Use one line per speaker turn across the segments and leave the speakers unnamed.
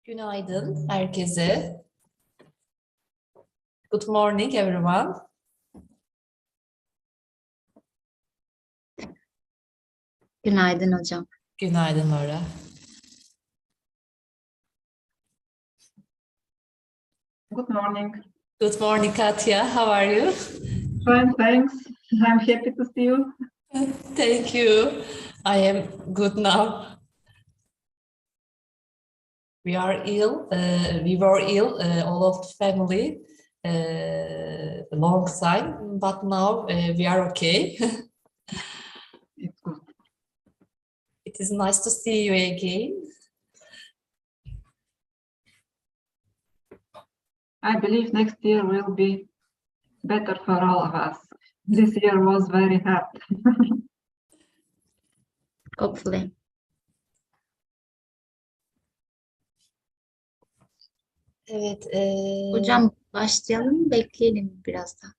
Günaydın herkese. Good morning everyone.
Günaydın hocam.
Günaydın Laura.
Good morning.
Good morning Katya. How are you?
Fine, thanks. I'm happy to see you.
Thank you. I am good now. We are ill. We were ill, all of the family, a long time, but now we are okay.
It's good.
It is nice to see you again.
I believe next year will be better for all of us. This year was very hard.
Hopefully.
Evet.
Hocam başlayalım, bekleyelim biraz daha.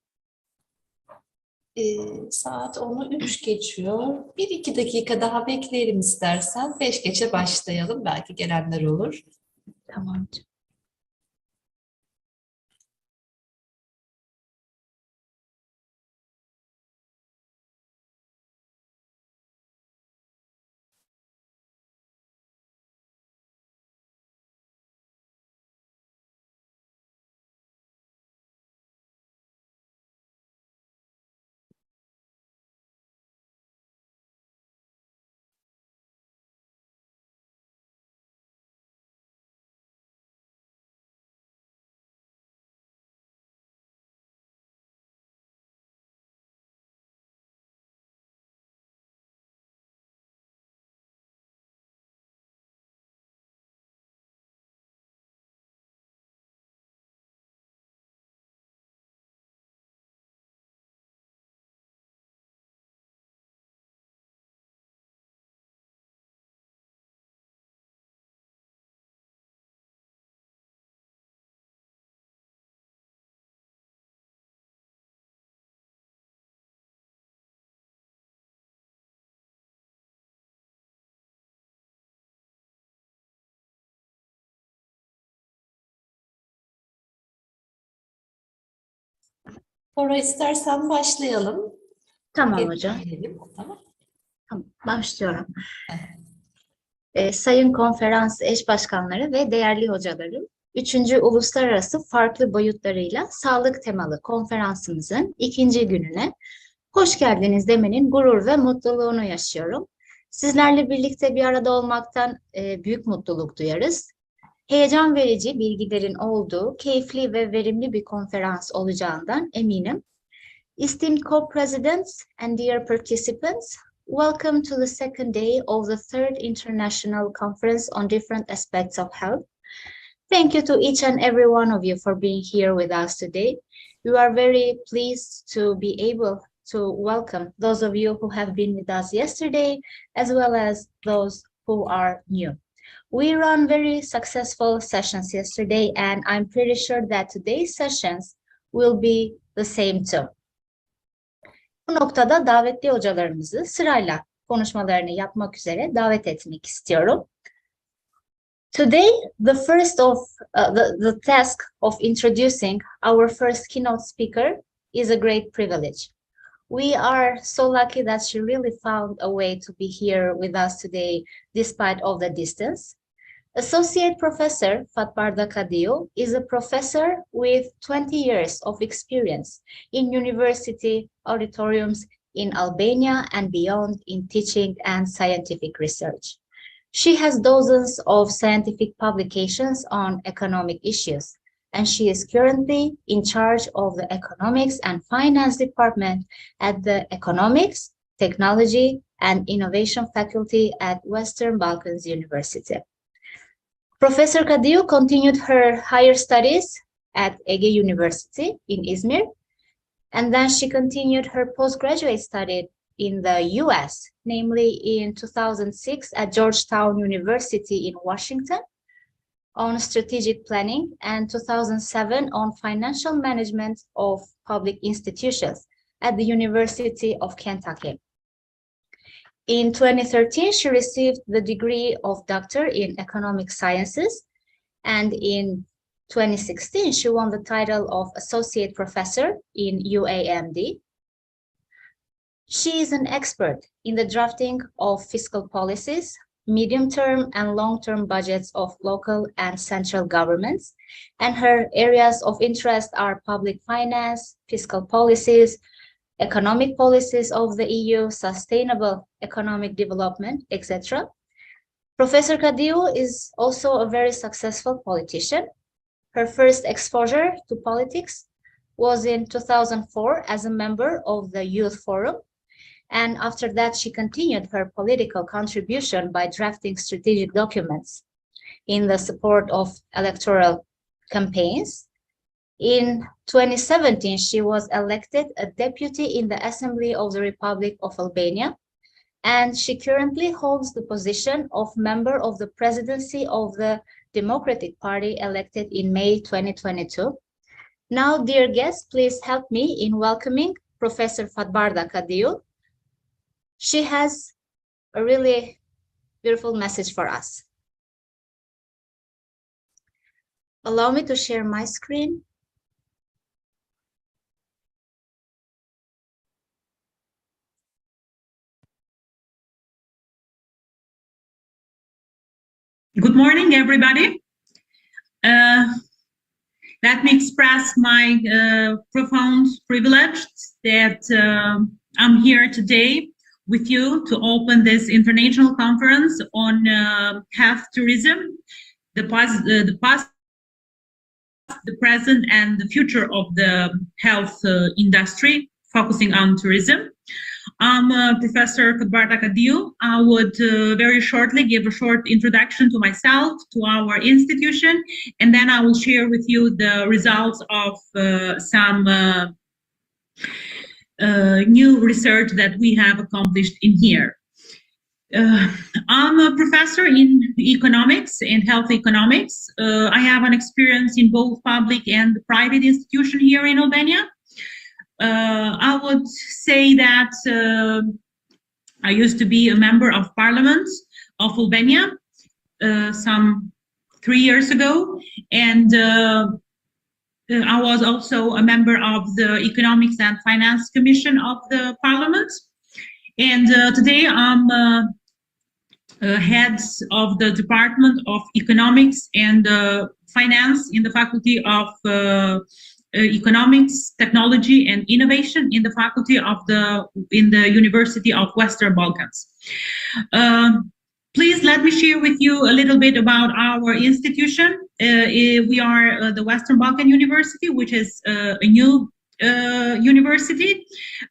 Saat 10'u 3 geçiyor. 1-2 dakika daha bekleyelim istersen. 5 geçe başlayalım. Belki gelenler olur.
Tamam hocam.
Sonra istersen başlayalım.
Tamam hocam.
Geçelim. Tamam.
Tamam, başlıyorum. Sayın konferans eş başkanları ve değerli hocalarım, 3. Uluslararası Farklı Boyutlarıyla Sağlık temalı konferansımızın 2. gününe hoş geldiniz demenin gurur ve mutluluğunu yaşıyorum. Sizlerle birlikte bir arada olmaktan büyük mutluluk duyarız. Heyecan verici bilgilerin olduğu keyifli ve verimli bir konferans olacağından eminim. Esteemed co-presidents and dear participants, welcome to the second day of the third International Conference on Different Aspects of Health. Thank you to each and every one of you for being here with us today. We are very pleased to be able to welcome those of you who have been with us yesterday, as well as those who are new. We ran very successful sessions yesterday, and I'm pretty sure that today's sessions will be the same too. Bu noktada davetli hocalarımızı sırayla konuşmalarını yapmak üzere davet etmek istiyorum. Today, the first of the task of introducing our first keynote speaker is a great privilege. We are so lucky that she really found a way to be here with us today, despite of the distance. Associate Professor Fatbarda Kadio is a professor with 20 years of experience in university auditoriums in Albania and beyond in teaching and scientific research. She has dozens of scientific publications on economic issues, and she is currently in charge of the Economics and Finance Department at the Economics, Technology, and Innovation Faculty at Western Balkans University. Professor Kadiu continued her higher studies at Ege University in Izmir, and then she continued her postgraduate study in the US, namely in 2006 at Georgetown University in Washington on strategic planning, and 2007 on financial management of public institutions at the University of Kentucky. In 2013, she received the degree of Doctor in Economic Sciences, and in 2016, she won the title of Associate Professor in UAMD. She is an expert in the drafting of fiscal policies, medium-term and long-term budgets of local and central governments, and her areas of interest are public finance, fiscal policies, economic policies of the EU, sustainable economic development, etc. Professor Kadiu is also a very successful politician. Her first exposure to politics was in 2004 as a member of the Youth Forum, and after that she continued her political contribution by drafting strategic documents in the support of electoral campaigns. In 2017, she was elected a deputy in the Assembly of the Republic of Albania, and she currently holds the position of member of the presidency of the Democratic Party elected in May 2022. Now, dear guests, please help me in welcoming Professor Fatbarda Kadiu. She has a really beautiful message for us. Allow me to share my screen.
Good morning, everybody. Let me express my profound privilege that I'm here today with you to open this international conference on health tourism, the past, the present, and the future of the health industry, focusing on tourism. I'm Professor Fatbarda Kadiu. I would very shortly give a short introduction to myself, to our institution, and then I will share with you the results of some new research that we have accomplished in here. I'm a professor in economics and health economics. I have an experience in both public and private institutions here in Albania. I would say that I used to be a member of Parliament of Albania some 3 years ago, and I was also a member of the Economics and Finance Commission of the Parliament. And today I'm head of the Department of Economics and Finance in the Faculty of Economics, Technology, and Innovation in the Faculty of the University of Western Balkans. Please let me share with you a little bit about our institution. We are the Western Balkan University, which is a new university.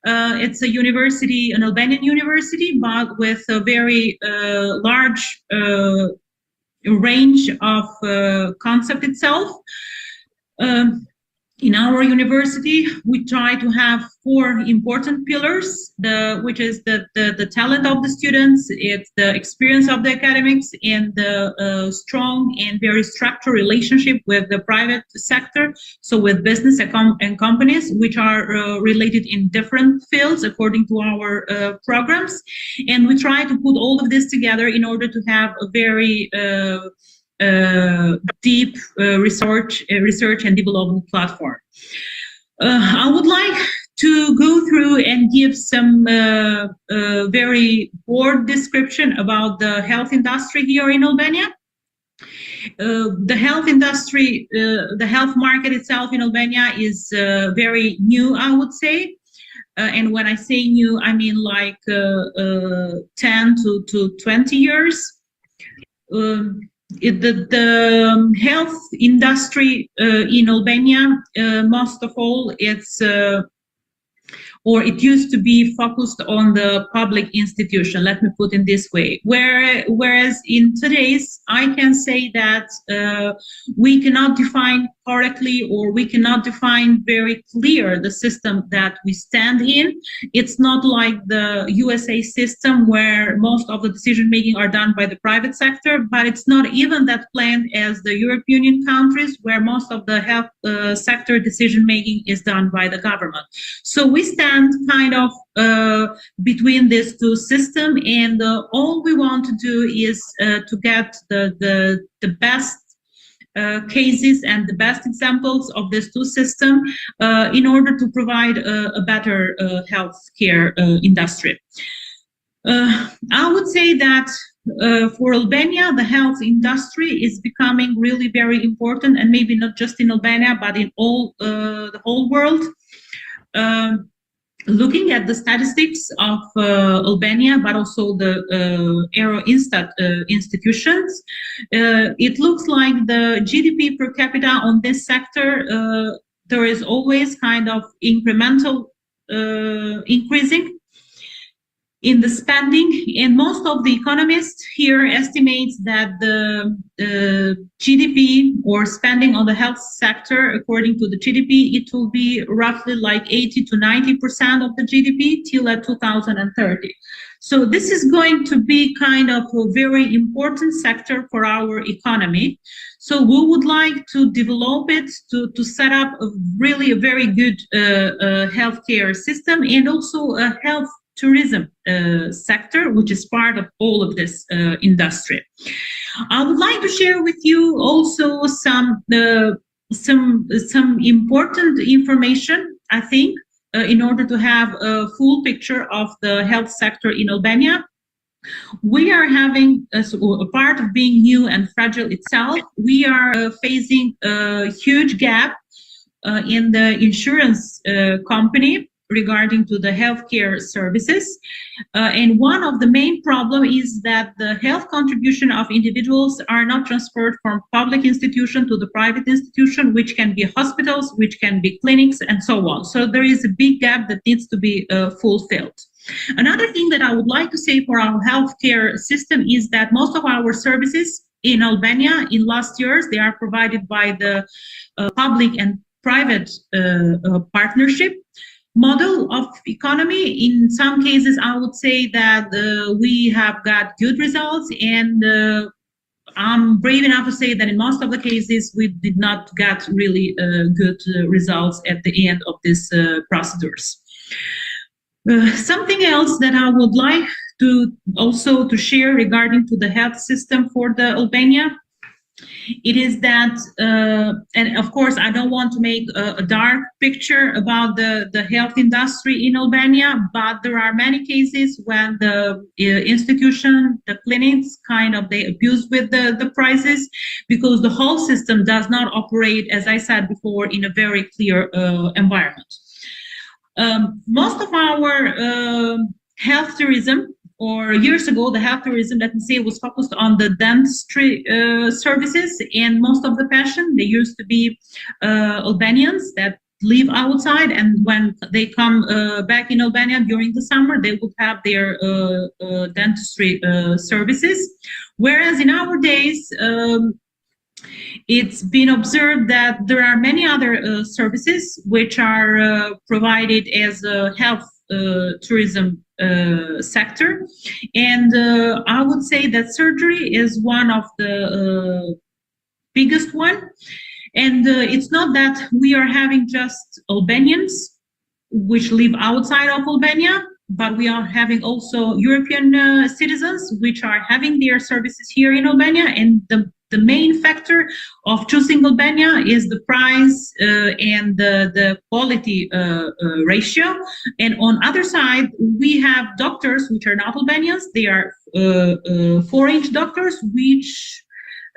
It's a university, an Albanian university, but with a very large range of concept itself. In our university, we try to have 4 important pillars, which is the talent of the students, it's the experience of the academics, and the strong and very structured relationship with the private sector, so with business and companies, which are related in different fields according to our programs. And we try to put all of this together in order to have a very deep research and development platform. I would like to go through and give some very broad description about the health industry here in Albania. The health industry, the health market itself in Albania is very new, I would say. And when I say new, I mean like 10 to 20 years. the health industry in Albania, most of all, it used to be focused on the public institution, let me put it this way. Whereas in today's, I can say that we cannot define correctly, or we cannot define very clear the system that we stand in. It's not like the USA system where most of the decision making are done by the private sector, but it's not even that planned as the European Union countries, where most of the health sector decision making is done by the government. So we stand kind of between these two systems, and all we want to do is to get the best cases and the best examples of these two systems in order to provide a better healthcare industry. I would say that for Albania, the health industry is becoming really very important, and maybe not just in Albania, but in all the whole world. Looking at the statistics of Albania, but also the Eurostat institutions, it looks like the GDP per capita on this sector, there is always kind of incremental increasing in the spending, and most of the economists here estimates that the GDP or spending on the health sector, according to the GDP, it will be roughly like 80 to 90% of the GDP till at 2030. So this is going to be kind of a very important sector for our economy. So we would like to develop it to set up a very good healthcare system, and also a health tourism sector, which is part of all of this industry. I would like to share with you also some important information, I think, in order to have a full picture of the health sector in Albania. We are having, a part of being new and fragile itself, we are facing a huge gap in the insurance company regarding to the healthcare services. And one of the main problem is that the health contribution of individuals are not transferred from public institution to the private institution, which can be hospitals, which can be clinics, and so on. So there is a big gap that needs to be fulfilled. Another thing that I would like to say for our healthcare system is that most of our services in Albania in last years, they are provided by the public and private partnership model of economy. In some cases, I would say that we have got good results, and I'm brave enough to say that in most of the cases, we did not get really good results at the end of these procedures. Something else that I would like to also to share regarding to the health system for the Albania, it is that, and of course, I don't want to make a dark picture about the health industry in Albania, but there are many cases when the institution, the clinics, kind of they abuse with the prices, because the whole system does not operate, as I said before, in a very clear environment. Most of our health tourism, or years ago, the health tourism, let me say, was focused on the dentistry services, and most of the patients, they used to be Albanians that live outside, and when they come back in Albania during the summer, they would have their dentistry services. Whereas in our days, it's been observed that there are many other services which are provided as a health tourism sector, and I would say that surgery is one of the biggest one. And it's not that we are having just Albanians which live outside of Albania, but we are having also European citizens which are having their services here in Albania. And the main factor of choosing Albania is the price and the quality ratio. And on other side, we have doctors which are not Albanians. They are foreign doctors which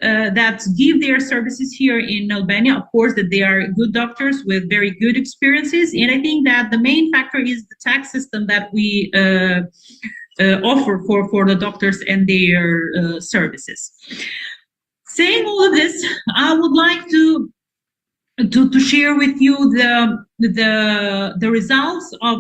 that give their services here in Albania. Of course, that they are good doctors with very good experiences. And I think that the main factor is the tax system that we offer for the doctors and their services. Saying all of this, I would like to share with you the results of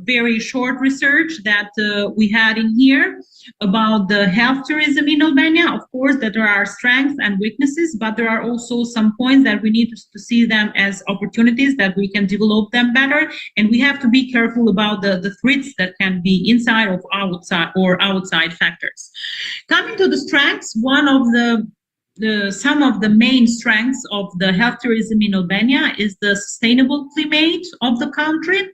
very short research that we had in here about the health tourism in Albania. Of course, that there are strengths and weaknesses, but there are also some points that we need to see them as opportunities that we can develop them better, and we have to be careful about the threats that can be inside of outside factors. Coming to the strengths, one of some of the main strengths of the health tourism in Albania is the sustainable climate of the country,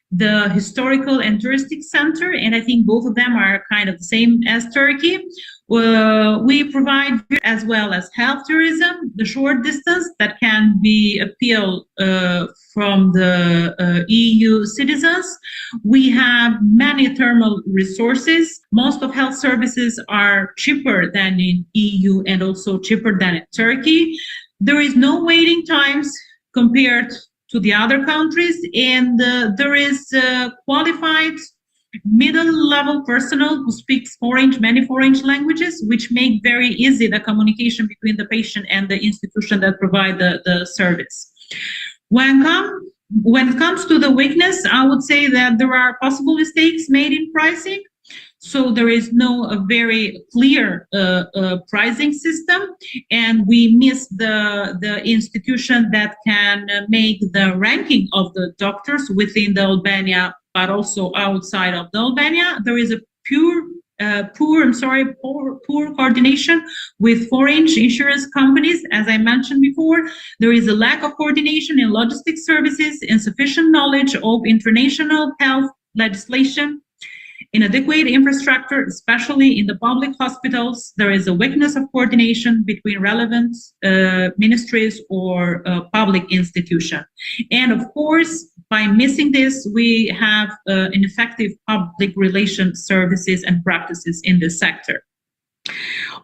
the historical and touristic center, and I think both of them are kind of the same as Turkey. We provide, as well as health tourism, the short distance that can be appealed from the EU citizens. We have many thermal resources. Most of health services are cheaper than in EU and also cheaper than in Turkey. There is no waiting times compared to the other countries, and there is qualified middle-level personnel who speaks many foreign languages, which make very easy the communication between the patient and the institution that provide the service. When it comes to the weakness, I would say that there are possible mistakes made in pricing. So there is no very clear pricing system, and we miss the institution that can make the ranking of the doctors within the Albania, but also outside of the Albania. There is a poor coordination with foreign insurance companies. As I mentioned before, there is a lack of coordination in logistics services, insufficient knowledge of international health legislation, inadequate infrastructure, especially in the public hospitals. There is a weakness of coordination between relevant ministries or public institutions. And of course, by missing this, we have ineffective public relations services and practices in this sector.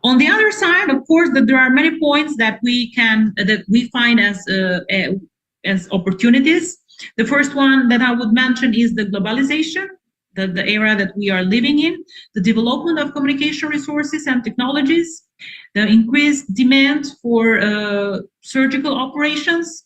On the other side, of course, that there are many points that we find as opportunities. The first one that I would mention is the globalization, the era that we are living in, the development of communication resources and technologies, the increased demand for surgical operations,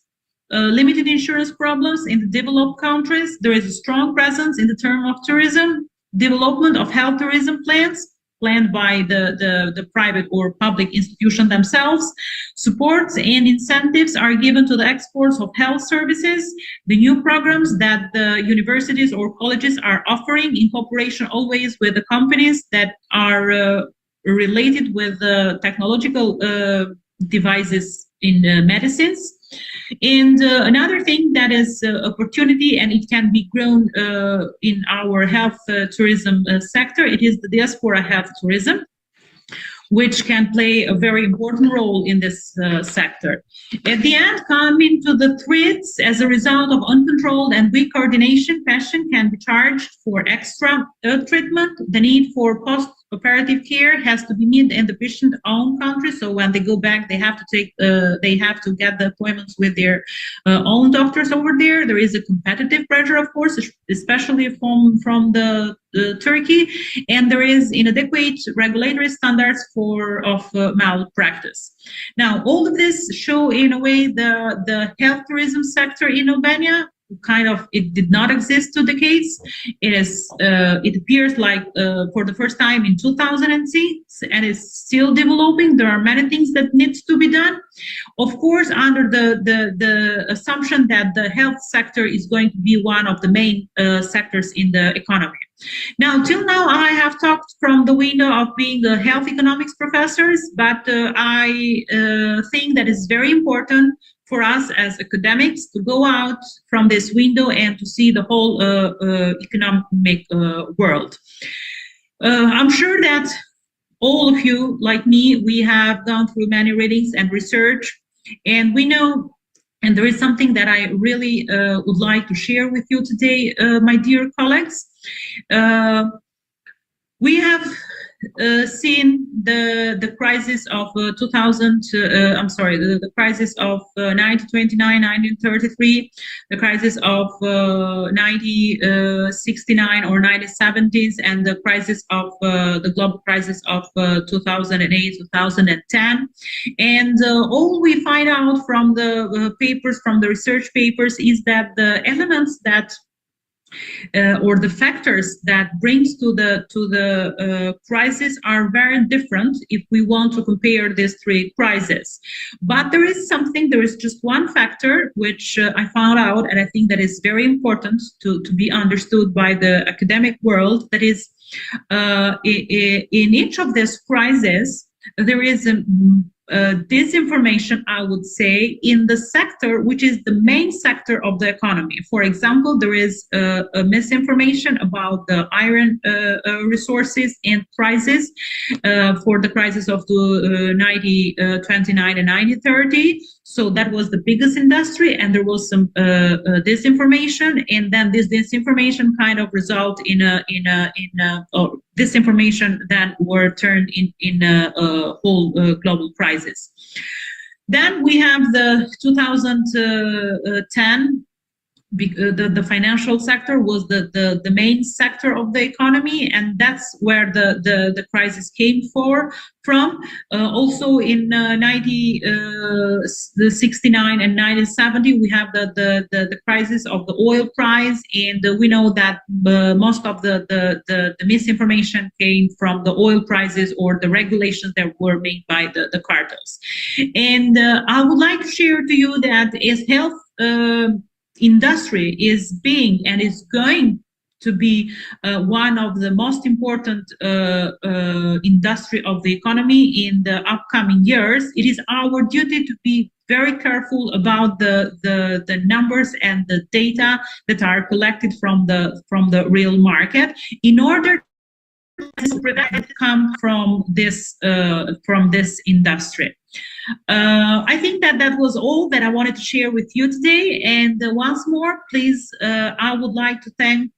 limited insurance problems in the developed countries. There is a strong presence in the term of tourism, development of health tourism plans planned by the private or public institution themselves. Supports and incentives are given to the exports of health services. The new programs that the universities or colleges are offering in cooperation always with the companies that are related with technological devices in medicines. And another thing that is opportunity, and it can be grown in our health tourism sector, it is the diaspora health tourism, which can play a very important role in this sector. At the end, coming to the threats, as a result of uncontrolled and weak coordination, patient can be charged for extra treatment. The need for post-operative care has to be met in the patient's own country. So when they go back, they have to get the appointments with their own doctors over there. There is a competitive pressure, of course, especially from the Turkey, and there is inadequate regulatory standards of malpractice. Now, all of this show in a way the health tourism sector in Albania it did not exist 2 decades. It appears like for the first time in 2006, and is still developing. There are many things that needs to be done. Of course, under the assumption that the health sector is going to be one of the main sectors in the economy. Now, till now, I have talked from the window of being a health economics professors, but I think that it's very important for us as academics to go out from this window and to see the whole economic world. I'm sure that all of you, like me, we have gone through many readings and research, and we know, and there is something that I really would like to share with you today, my dear colleagues. We have seen the crisis of the crisis of 1929, 1933, the crisis of 1969 or 1970s, and the crisis of the global crisis of 2008, 2010. And all we find out from the papers, from the research papers, is that the elements that or the factors that brings to the crisis are very different if we want to compare these three crises. But there is just one factor which I found out, and I think that is very important to be understood by the academic world, that is in each of these crises there is disinformation, I would say, in the sector which is the main sector of the economy. For example, there is a misinformation about the iron resources and prices for the crisis of the 1929 and 1930. So that was the biggest industry, and there was some disinformation, and then this disinformation kind of result in disinformation then were turned in a whole global crisis. Then we have the 2010. The financial sector was the main sector of the economy, and that's where the crisis came from. Also in 1969 and 1970, we have the crisis of the oil price, and we know that most of the misinformation came from the oil prices or the regulations that were made by the cartels. And I would like to share to you that as health industry is being and is going to be one of the most important industry of the economy in the upcoming years, it is our duty to be very careful about the numbers and the data that are collected from the real market in order to prevent it come from this industry. I think that was all that I wanted to share with you today. And once more, please, I would like to thank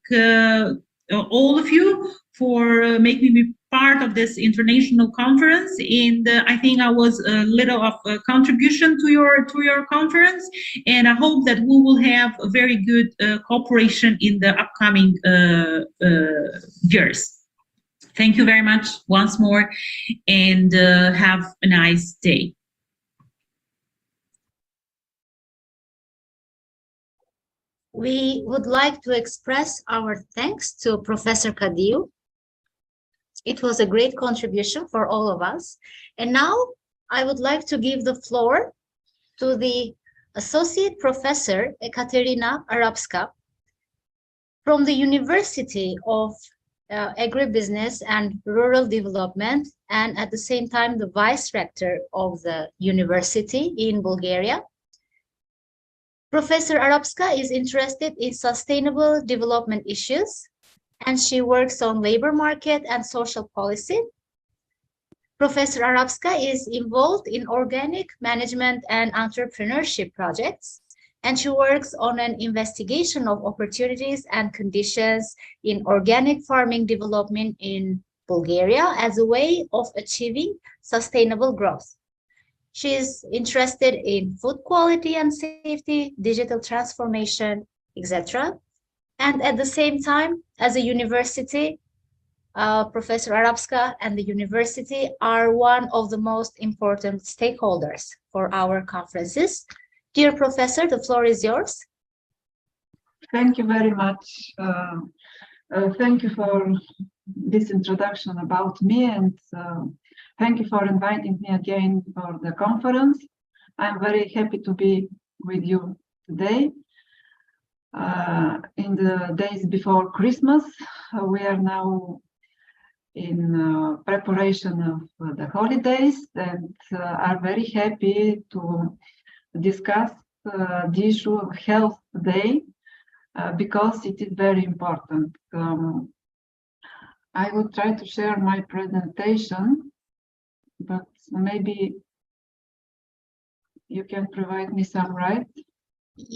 all of you for making me part of this international conference. And I think I was a little of a contribution to your conference. And I hope that we will have a very good cooperation in the upcoming years. Thank you very much once more, and have a nice day.
We would like to express our thanks to Professor Kadiu. It was a great contribution for all of us. And now I would like to give the floor to the Associate Professor Ekaterina Arabska from the University of Agribusiness and Rural Development, and at the same time the Vice Rector of the university in Bulgaria. Professor Arabska is interested in sustainable development issues, and she works on labor market and social policy. Professor Arabska is involved in organic management and entrepreneurship projects, and she works on an investigation of opportunities and conditions in organic farming development in Bulgaria as a way of achieving sustainable growth. She is interested in food quality and safety, digital transformation, etc. And at the same time, as a university, Professor Arabska and the university are one of the most important stakeholders for our conferences. Dear Professor, the floor is yours.
Thank you very much. Thank you for this introduction about me, and thank you for inviting me again for the conference. I'm very happy to be with you today. In the days before Christmas, we are now in preparation of the holidays, and are very happy to discuss the issue of health today because it is very important. I will try to share my presentation, but maybe you can provide me some, right?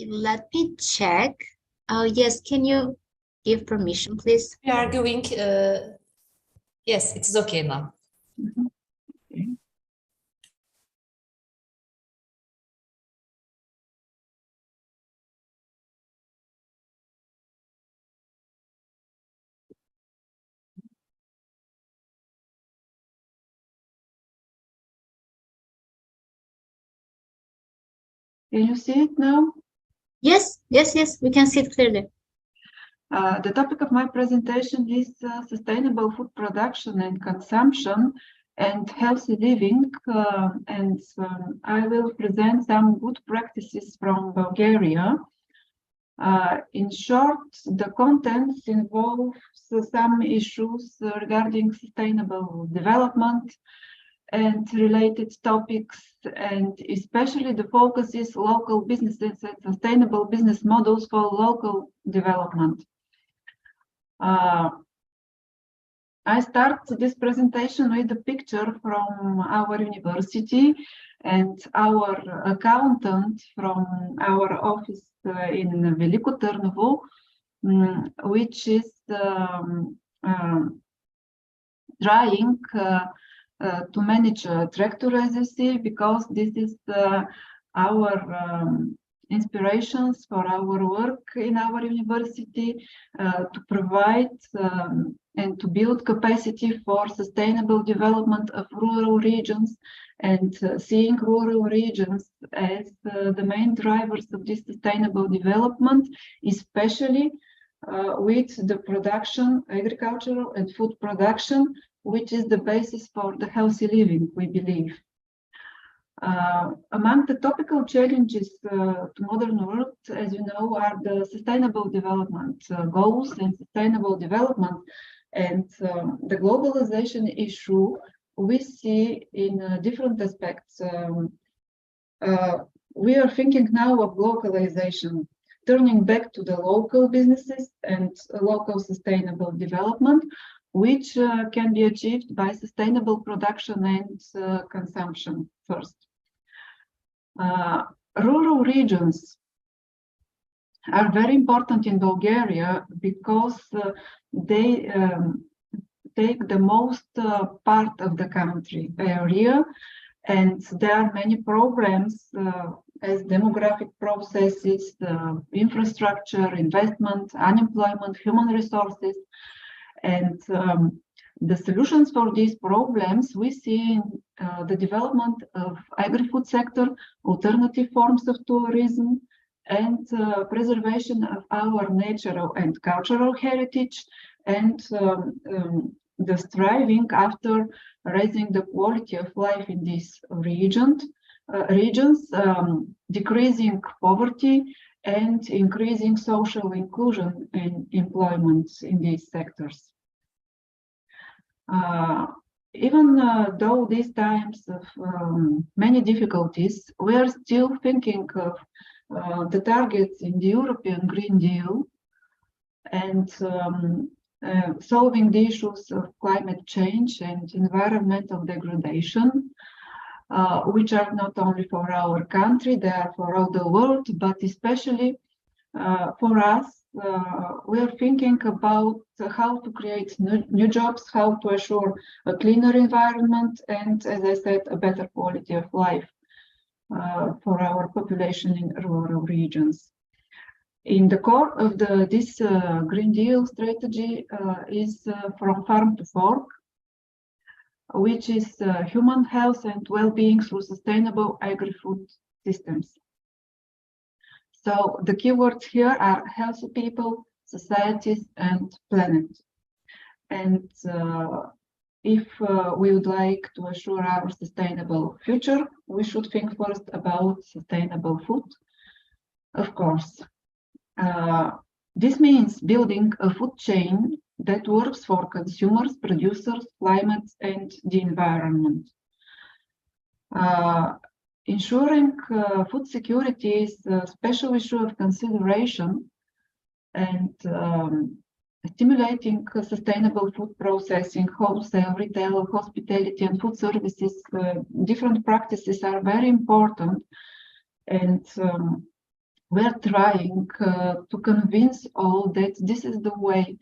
Let me check. Yes, can you give permission, please?
We are giving Yes, it is okay now.
Mhm. Okay. Can you see it now?
Yes, yes, yes, we can see it clearly.
The topic of my presentation is sustainable food production and consumption and healthy living, and I will present some good practices from Bulgaria. In short, the contents involve some issues regarding sustainable development and related topics, and especially the focus is local businesses and sustainable business models for local development. I start this presentation with a picture from our university and our accountant from our office in Veliko Trnovo, which is trying to manage tractor, as you see, because this is our inspirations for our work in our university, to provide and to build capacity for sustainable development of rural regions, and seeing rural regions as the main drivers of this sustainable development, especially with the production, agricultural and food production, which is the basis for the healthy living, we believe. Among the topical challenges to modern world, as you know, are the sustainable development goals and sustainable development, and the globalization issue we see in different aspects. We are thinking now of localization, turning back to the local businesses and local sustainable development, which can be achieved by sustainable production and consumption first. Rural regions are very important in Bulgaria because they take the most part of the country area, and there are many problems as demographic processes, infrastructure, investment, unemployment, human resources, and the solutions for these problems we see in the development of agri-food sector, alternative forms of tourism, and preservation of our natural and cultural heritage, and the striving after raising the quality of life in these regions, decreasing poverty and increasing social inclusion and employment in these sectors. Even though these times of many difficulties, we are still thinking of the targets in the European Green Deal and solving the issues of climate change and environmental degradation, which are not only for our country, they are for all the world, but especially for us. We are thinking about how to create new jobs, how to assure a cleaner environment, and, as I said, a better quality of life for our population in rural regions. In the core of this Green Deal strategy is from farm to fork, which is human health and well-being through sustainable agri-food systems. So the keywords here are healthy people, societies, and planet. And if we would like to assure our sustainable future, we should think first about sustainable food, of course. This means building a food chain that works for consumers, producers, climate, and the environment. Ensuring food security is a special issue of consideration, and stimulating sustainable food processing, wholesale, retail, hospitality, and food services, different practices are very important, and we're trying to convince all that this is the way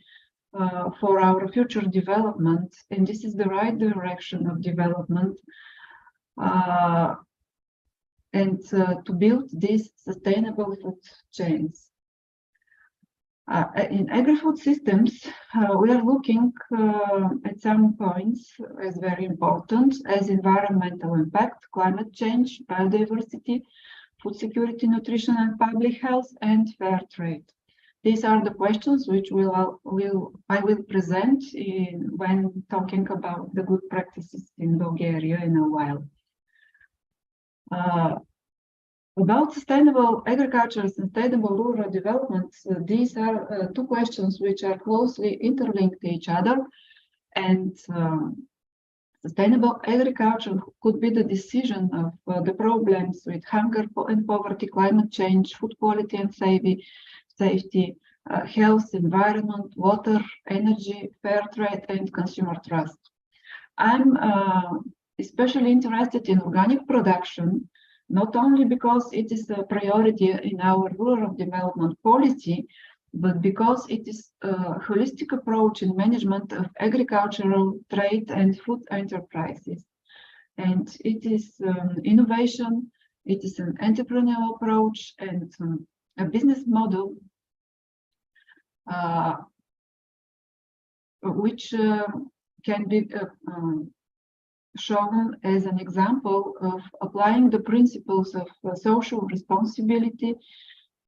for our future development, and this is the right direction of development, and to build these sustainable food chains. In agri-food systems, we are looking at some points as very important, as environmental impact, climate change, biodiversity, food security, nutrition and public health, and fair trade. These are the questions which I will present when talking about the good practices in Bulgaria in a while. About sustainable agriculture and sustainable rural development, these are two questions which are closely interlinked to each other, and sustainable agriculture could be the decision of the problems with hunger and poverty, climate change, food quality and safety, health, environment, water, energy, fair trade, and consumer trust. I'm especially interested in organic production, not only because it is a priority in our rural development policy, but because it is a holistic approach in management of agricultural, trade, and food enterprises. And it is innovation, it is an entrepreneurial approach, and a business model which can be shown as an example of applying the principles of social responsibility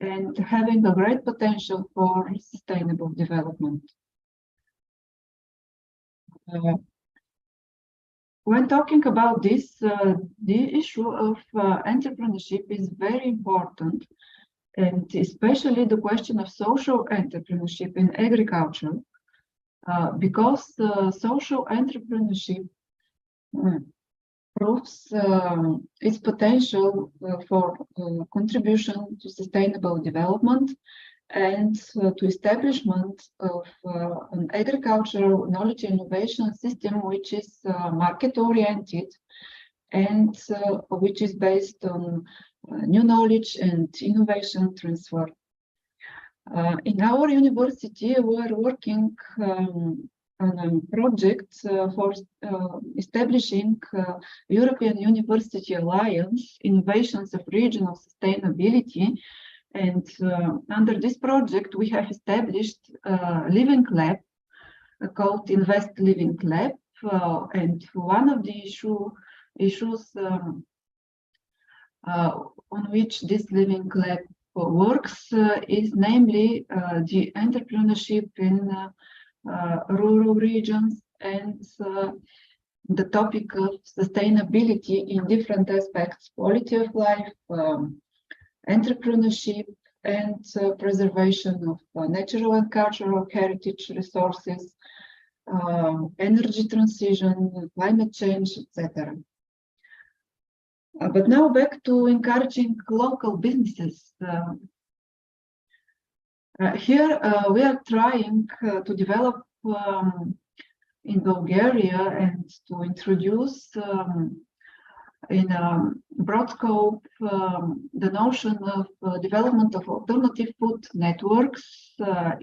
and having a great potential for sustainable development. When talking about this, the issue of entrepreneurship is very important, and especially the question of social entrepreneurship in agriculture, because social entrepreneurship proves its potential for contribution to sustainable development and to establishment of an agricultural knowledge innovation system which is market-oriented and which is based on new knowledge and innovation transfer. In our university, we are working on a project for establishing European University Alliance Innovations of Regional Sustainability. And under this project, we have established a living lab called Invest Living Lab. And one of the issues on which this living lab works is namely the entrepreneurship in rural regions and the topic of sustainability in different aspects: quality of life, entrepreneurship, and preservation of natural and cultural heritage resources, energy transition, climate change, etc. But now back to encouraging local businesses. Here we are trying to develop in Bulgaria and to introduce in a broad scope the notion of development of alternative food networks,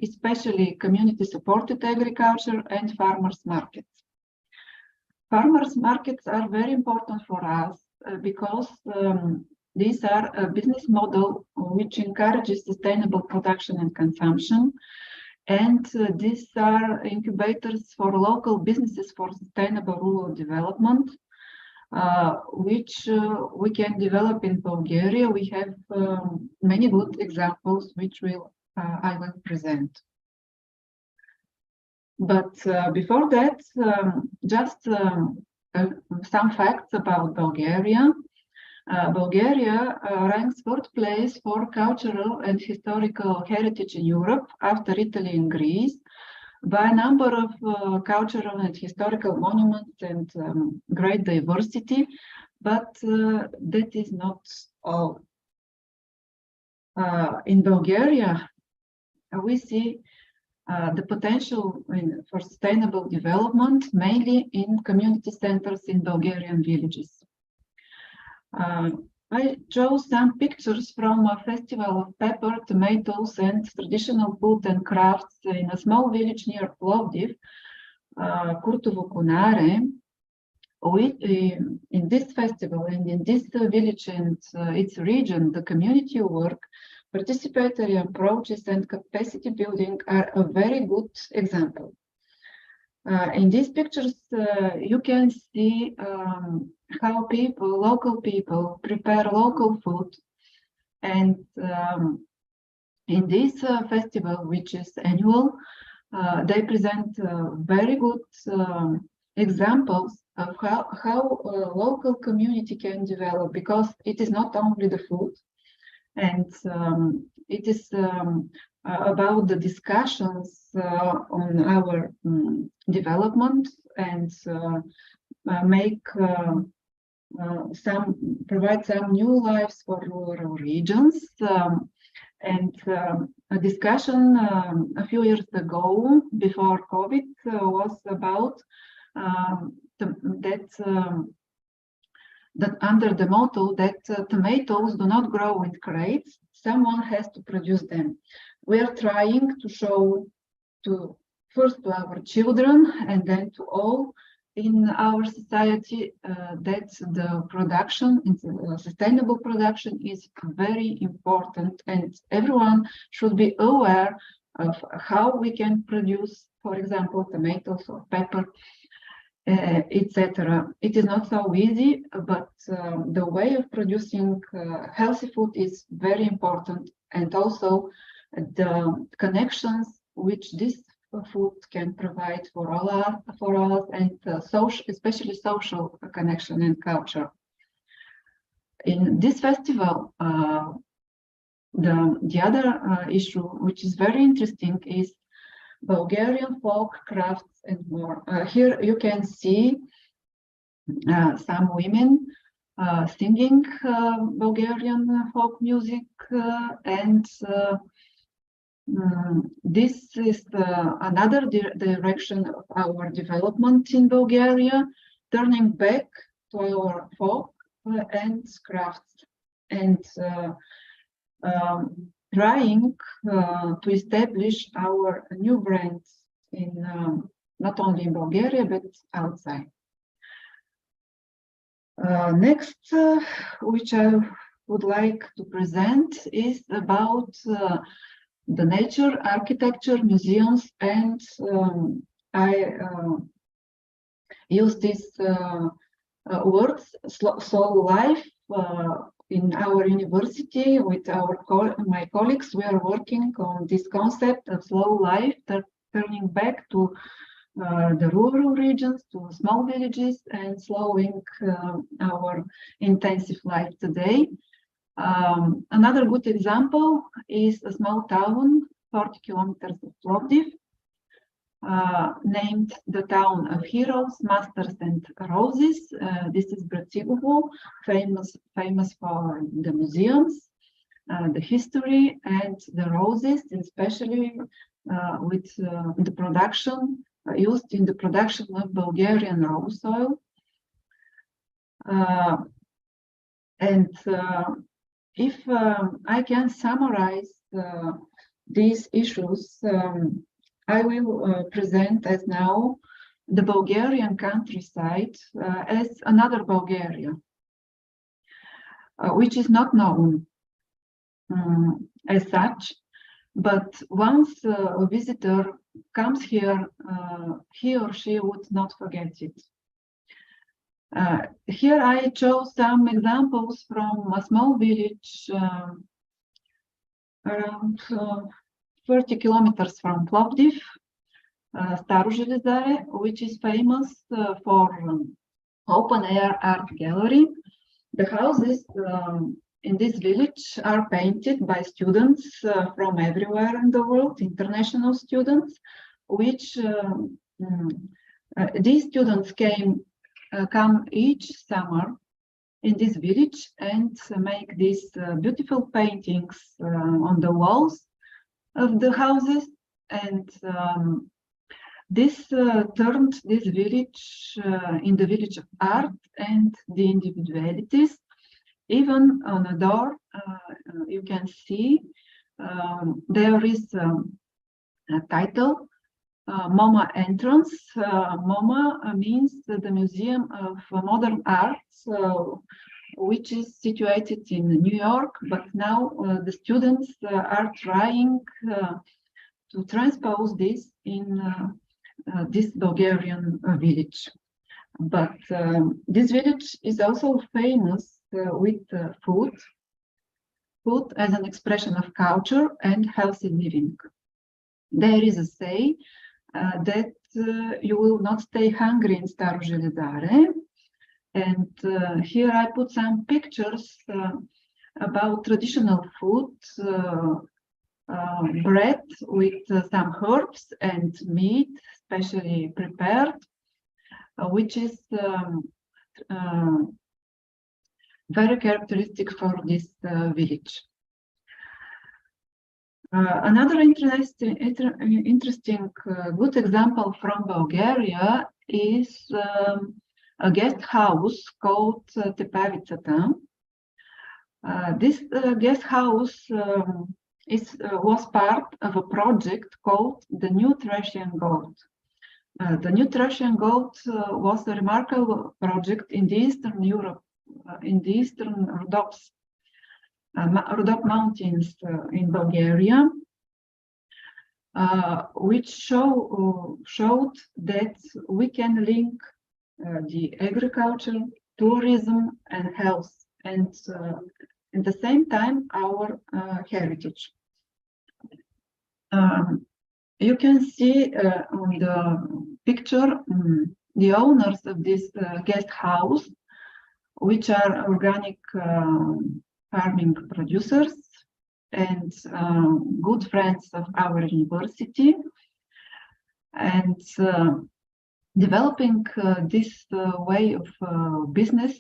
especially community-supported agriculture and farmers' markets. Farmers' markets are very important for us because these are a business model which encourages sustainable production and consumption, and these are incubators for local businesses for sustainable rural development, which we can develop in Bulgaria. We have many good examples which I will present. But before that, just some facts about Bulgaria. Bulgaria ranks fourth place for cultural and historical heritage in Europe after Italy and Greece by a number of cultural and historical monuments and great diversity, but that is not all. In Bulgaria, we see the potential for sustainable development, mainly in community centers in Bulgarian villages. I chose some pictures from a festival of pepper, tomatoes, and traditional food and crafts in a small village near Plovdiv, Kurtovo Kunare. In this festival and in this village and its region, the community work, participatory approaches, and capacity building are a very good example. In these pictures, you can see how local people prepare local food. And in this festival, which is annual, they present very good examples of how a local community can develop, because it is not only the food, and it is about the discussions on our development, and provide some new lives for rural regions. And a discussion a few years ago, before COVID, was about that under the motto that tomatoes do not grow in crates, someone has to produce them. We are trying to show first to our children and then to all in our society that the production, sustainable production, is very important, and everyone should be aware of how we can produce, for example, tomatoes or pepper, etc. It is not so easy, but the way of producing healthy food is very important, and also the connections which this food can provide for us, and especially social connection and culture. In this festival, the other issue which is very interesting is Bulgarian folk crafts and more. Here you can see some women singing Bulgarian folk music, and this is another direction of our development in Bulgaria, turning back to our folk and crafts, and trying to establish our new brands in not only in Bulgaria but outside. Next, which I would like to present, is about the nature, architecture, museums, and I use these words, slow life. In our university, with my colleagues, we are working on this concept of slow life, turning back to the rural regions, to small villages, and slowing our intensive life today. Another good example is a small town, 40 kilometers of Plovdiv, named the town of heroes, masters, and roses. This is Bratsigovo, famous for the museums, the history, and the roses, especially with the production used in the production of Bulgarian rose oil. And if I can summarize these issues, I will present as now the Bulgarian countryside as another Bulgaria, which is not known as such, but once a visitor comes here, he or she would not forget it. Here I chose some examples from a small village around 30 kilometers from Plovdiv, Staro Železare, which is famous for open-air art gallery. The houses in this village are painted by students from everywhere in the world, international students, which these students come each summer in this village and make these beautiful paintings on the walls of the houses, and this turned this village in the village of art and the individualities, Even on a door, you can see there is a title, MoMA entrance. MoMA means the Museum of Modern Art, which is situated in New York, but now the students are trying to transpose this in this Bulgarian village. But this village is also famous with food as an expression of culture and healthy living. There is a say that you will not stay hungry in Staro Železare. And here I put some pictures about traditional food, bread with some herbs and meat, specially prepared, which is very characteristic for this village. Another interesting good example from Bulgaria is a guest house called Tepavicata. This guest house was part of a project called the New Thracian Gold. The New Thracian Gold was a remarkable project in the Eastern Europe, in the Eastern Rhodop Mountains in Bulgaria, which showed that we can link the agriculture, tourism, and health, and at the same time our heritage. You can see on the picture the owners of this guest house, which are organic farming producers and good friends of our university. And developing this way of business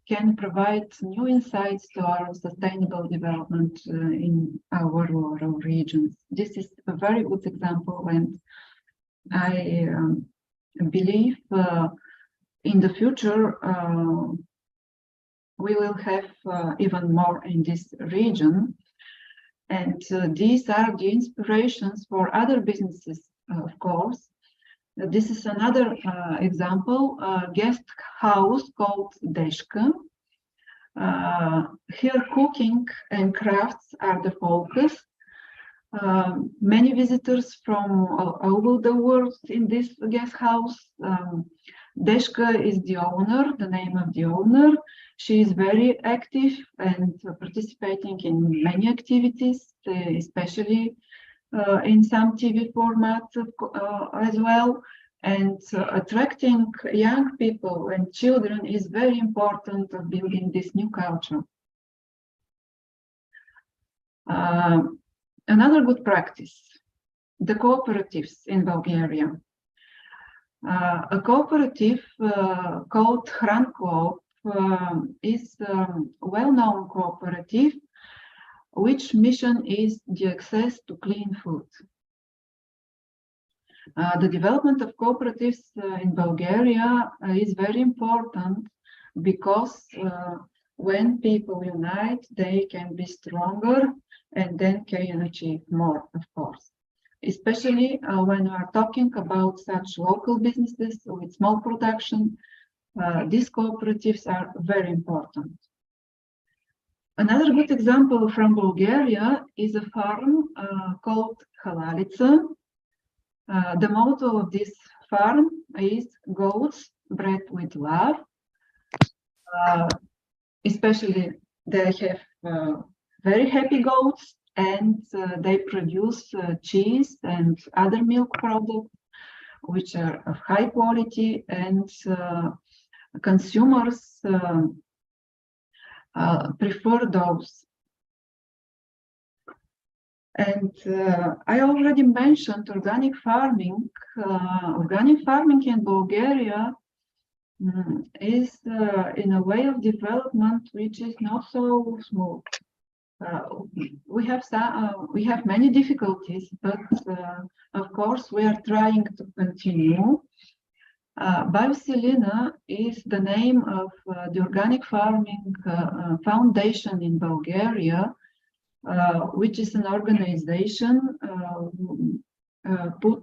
can provide new insights to our sustainable development in our rural regions. This is a very good example, and I believe in the future we will have even more in this region. And these are the inspirations for other businesses, of course. This is another example, a guest house called Deshka. Here cooking and crafts are the focus. Many visitors from all over the world in this guest house. Deshka is the owner, the name of the owner. She is very active and participating in many activities, especially in some TV formats as well. And attracting young people and children is very important of building this new culture. Another good practice, the cooperatives in Bulgaria. A cooperative called Hran Coop is a well-known cooperative which mission is the access to clean food. The development of cooperatives in Bulgaria is very important because when people unite, they can be stronger and then can achieve more, of course. Especially when we are talking about such local businesses with small production, these cooperatives are very important. Another good example from Bulgaria is a farm called Halalica. The motto of this farm is goats bred with love. Especially they have very happy goats, and they produce cheese and other milk products which are of high quality, and consumers prefer those. And I already mentioned organic farming. Organic farming in Bulgaria is in a way of development which is not so smooth. We have many difficulties, but of course we are trying to continue. Bioselina is the name of the organic farming foundation in Bulgaria, which is an organization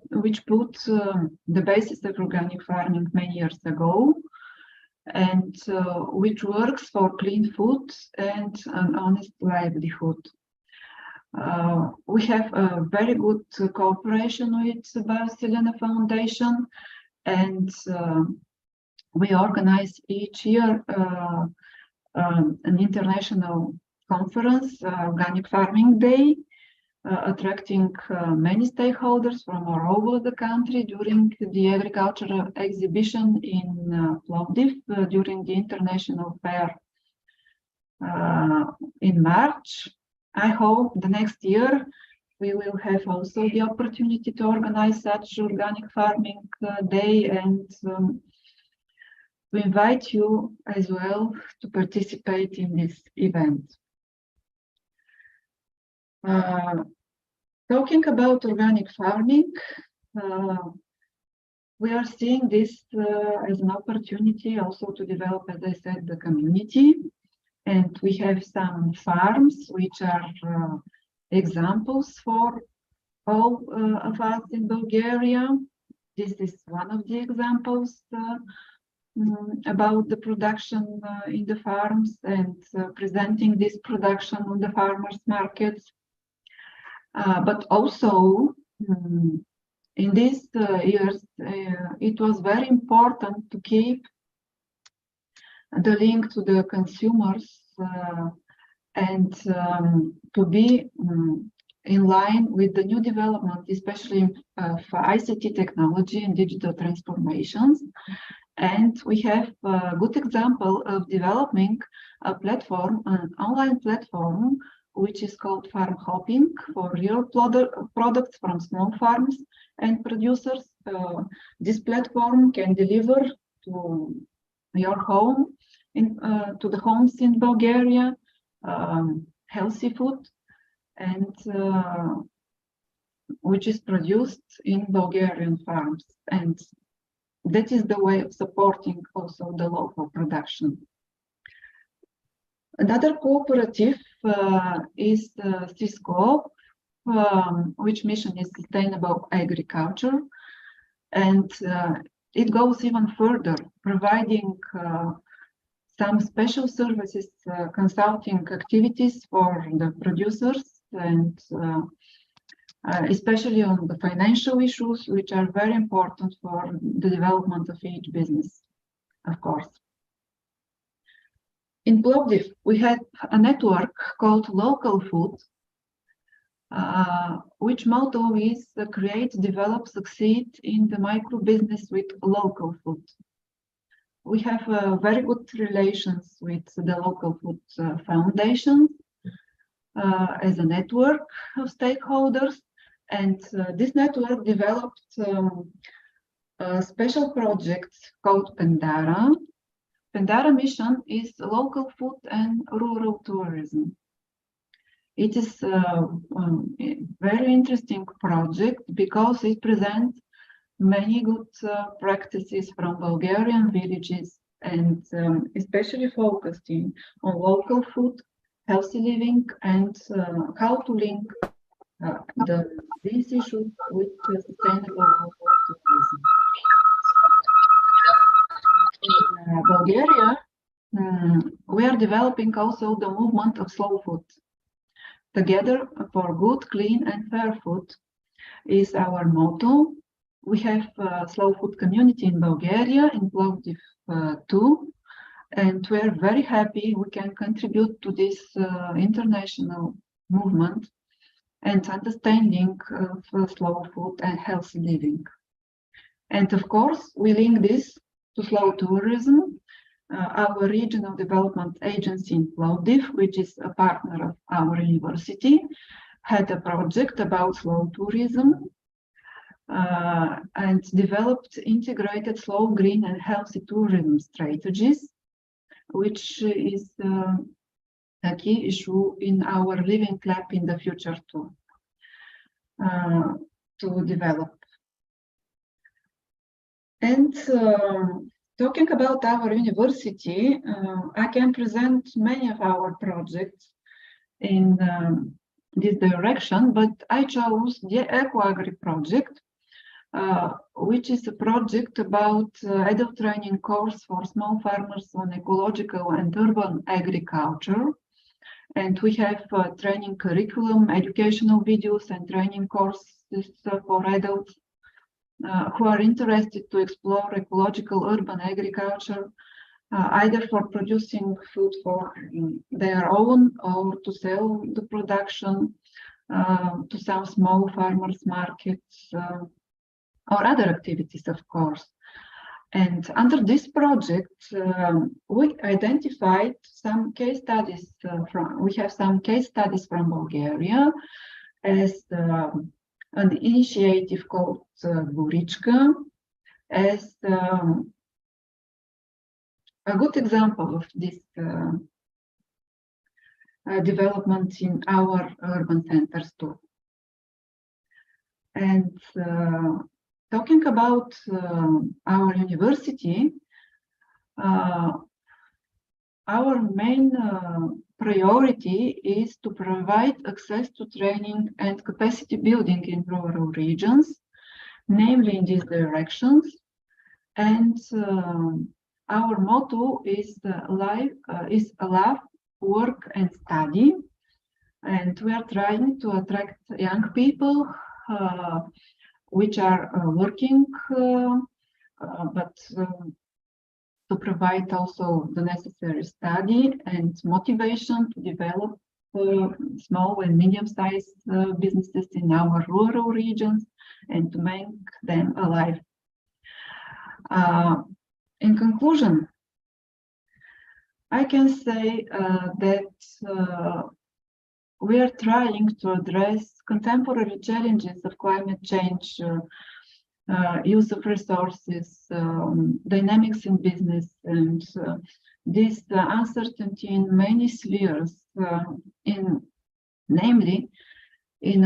which put the basis of organic farming many years ago, and which works for clean food and an honest livelihood. We have a very good cooperation with the Bioselina Foundation, and we organize each year an international conference, Organic Farming Day, attracting many stakeholders from all over the country during the agricultural exhibition in Plovdiv during the international fair in March. I hope the next year we will have also the opportunity to organize such organic farming day, and we invite you as well to participate in this event. Talking about organic farming, we are seeing this as an opportunity also to develop, as I said, the community. And we have some farms which are examples for all of us in Bulgaria. This is one of the examples about the production in the farms and presenting this production on the farmers' markets. But also in these years, it was very important to keep the link to the consumers and to be in line with the new development, especially for ICT technology and digital transformations. And we have a good example of developing a platform, an online platform, which is called Farm Hopping, for real products from small farms and producers. This platform can deliver to your home, to the homes in Bulgaria, healthy food, and which is produced in Bulgarian farms. And that is the way of supporting also the local production. Another cooperative is Cisco, which mission is sustainable agriculture, and it goes even further, providing some special services, consulting activities for the producers, and especially on the financial issues, which are very important for the development of each business, of course. In Plovdiv, we had a network called Local Food, which motto is create, develop, succeed in the micro business with local food. We have very good relations with the Local Food Foundation as a network of stakeholders, and this network developed a special project called Pendara. Pendara mission is local food and rural tourism. It is a very interesting project because it presents many good practices from Bulgarian villages, and especially focused on local food, healthy living, and how to link these issues with sustainable local tourism. In Bulgaria, we are developing also the movement of slow food. Together for good, clean, and fair food is our motto. We have a slow food community in Bulgaria, in Plovdiv too, and we are very happy we can contribute to this international movement and understanding of slow food and healthy living. And of course, we link this to slow tourism. Our regional development agency in Plovdiv, which is a partner of our university, had a project about slow tourism and developed integrated slow, green, and healthy tourism strategies, which is a key issue in our living lab in the future too, to develop. And talking about our university, I can present many of our projects in this direction, but I chose the EcoAgri project, which is a project about adult training course for small farmers on ecological and urban agriculture. And we have training curriculum, educational videos, and training courses for adults who are interested to explore ecological urban agriculture, either for producing food for their own or to sell the production to some small farmers markets or other activities, of course. And under this project, we identified some case studies we have some case studies from Bulgaria as an initiative called Burichka, as a good example of this development in our urban centers too. And talking about our university, our main priority is to provide access to training and capacity building in rural regions, namely in these directions. And our motto is love, work, and study. And we are trying to attract young people which are working, but to provide also the necessary study and motivation to develop small and medium-sized businesses in our rural regions and to make them alive. In conclusion, I can say that we are trying to address contemporary challenges of climate change, use of resources, dynamics in business, and this uncertainty in many spheres, namely in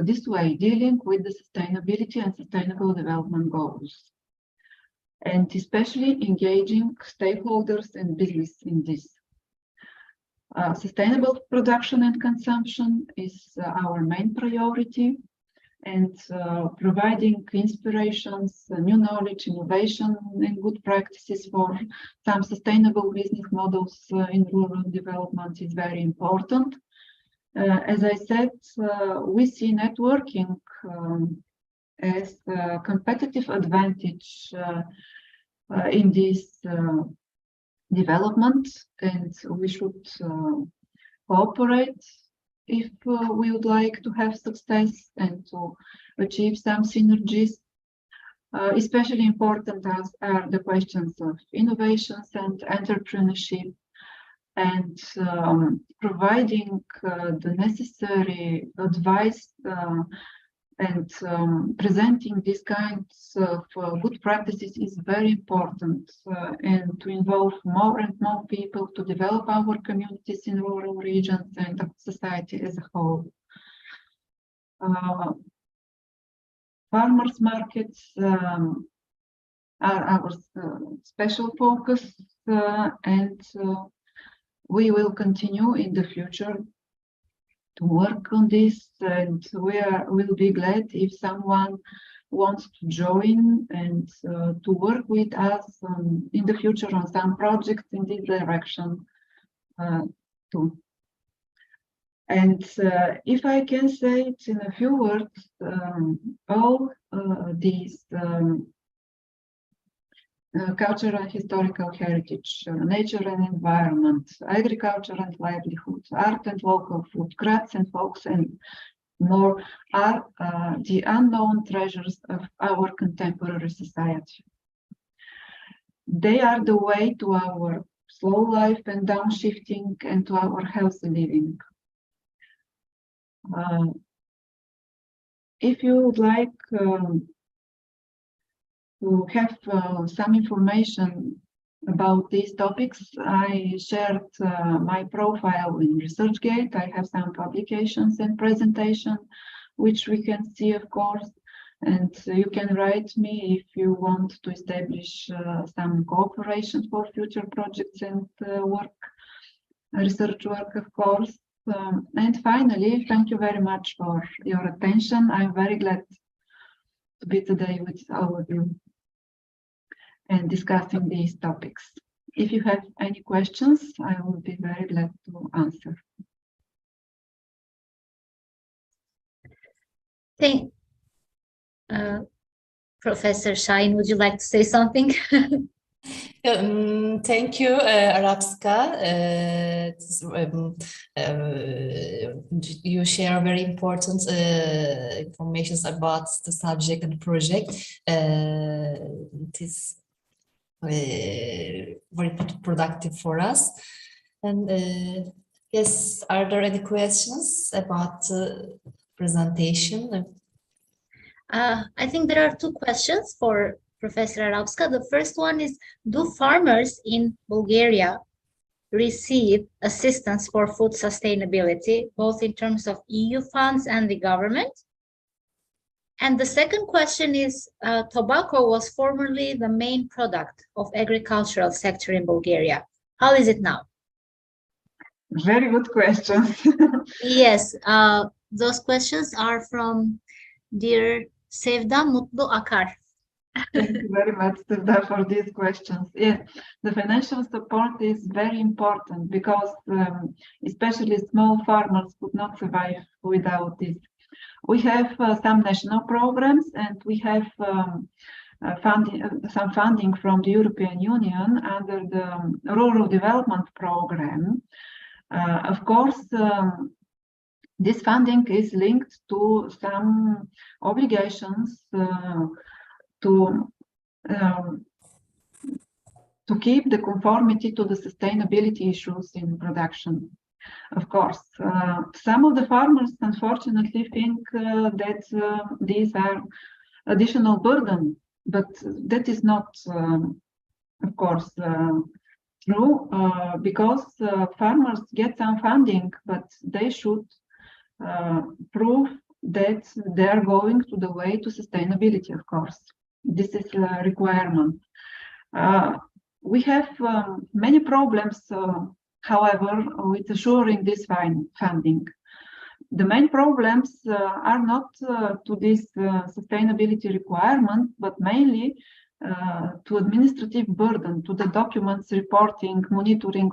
this way, dealing with the sustainability and sustainable development goals, and especially engaging stakeholders and business in this. Sustainable production and consumption is our main priority, and providing inspirations, new knowledge, innovation, and good practices for some sustainable business models in rural development is very important. As I said, we see networking as a competitive advantage in this development, and we should cooperate if we would like to have success and to achieve some synergies. Especially important are the questions of innovations and entrepreneurship, and providing the necessary advice and presenting these kinds of good practices is very important, and to involve more and more people to develop our communities in rural regions and society as a whole. Farmers markets are our special focus, and we will continue in the future to work on this, and we'll be glad if someone wants to join and to work with us in the future on some projects in this direction too. And if I can say it in a few words, all these cultural and historical heritage, nature and environment, agriculture and livelihood, art and local food, crafts and folks, and more are the unknown treasures of our contemporary society. They are the way to our slow life and downshifting and to our healthy living. If you would like to have some information about these topics, I shared my profile in ResearchGate. I have some publications and presentation, which we can see, of course. And you can write me if you want to establish some cooperation for future projects and research work, of course. And finally, thank you very much for your attention. I'm very glad to be today with all of you and discussing these topics. If you have any questions, I will be very glad to answer.
Professor Şahin, would you like to say something?
Thank you, Arapska. You share very important information about the subject and project. It is very productive for us. And yes, are there any questions about the presentation?
I think there are two questions for Professor Arapska. The first one is, do farmers in Bulgaria receive assistance for food sustainability, both in terms of EU funds and the government? And the second question is, tobacco was formerly the main product of agricultural sector in Bulgaria. How is it now?
Very good questions.
Yes, those questions are from dear Sevda Mutlu Akar.
Thank you very much, Sevda, for these questions. Yes, the financial support is very important because especially small farmers could not survive without this. We have some national programs and we have some funding from the European Union under the Rural Development Program. Of course, this funding is linked to some obligations to keep the conformity to the sustainability issues in production. Of course, some of the farmers unfortunately think that these are additional burden, but that is not, of course, true, because farmers get some funding, but they should prove that they are going to the way to sustainability, of course. This is a requirement. We have many problems, however, with assuring this funding. The main problems are not to this sustainability requirement, but mainly to administrative burden, to the documents, reporting, monitoring,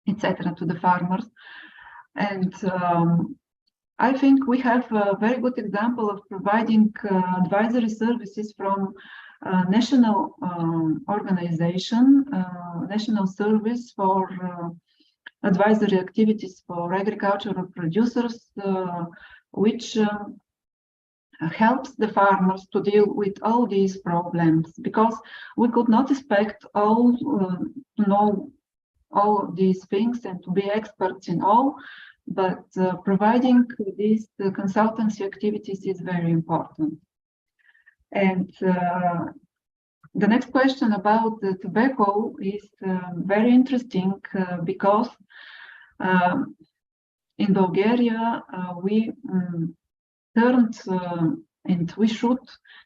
etc., to the farmers. And I think we have a very good example of providing advisory services from national organization, national service for advisory activities for agricultural producers, which helps the farmers to deal with all these problems, because we could not expect all to know all of these things and to be experts in all, but providing these consultancy activities is very important. And the next question about the tobacco is very interesting because in Bulgaria we turned and we should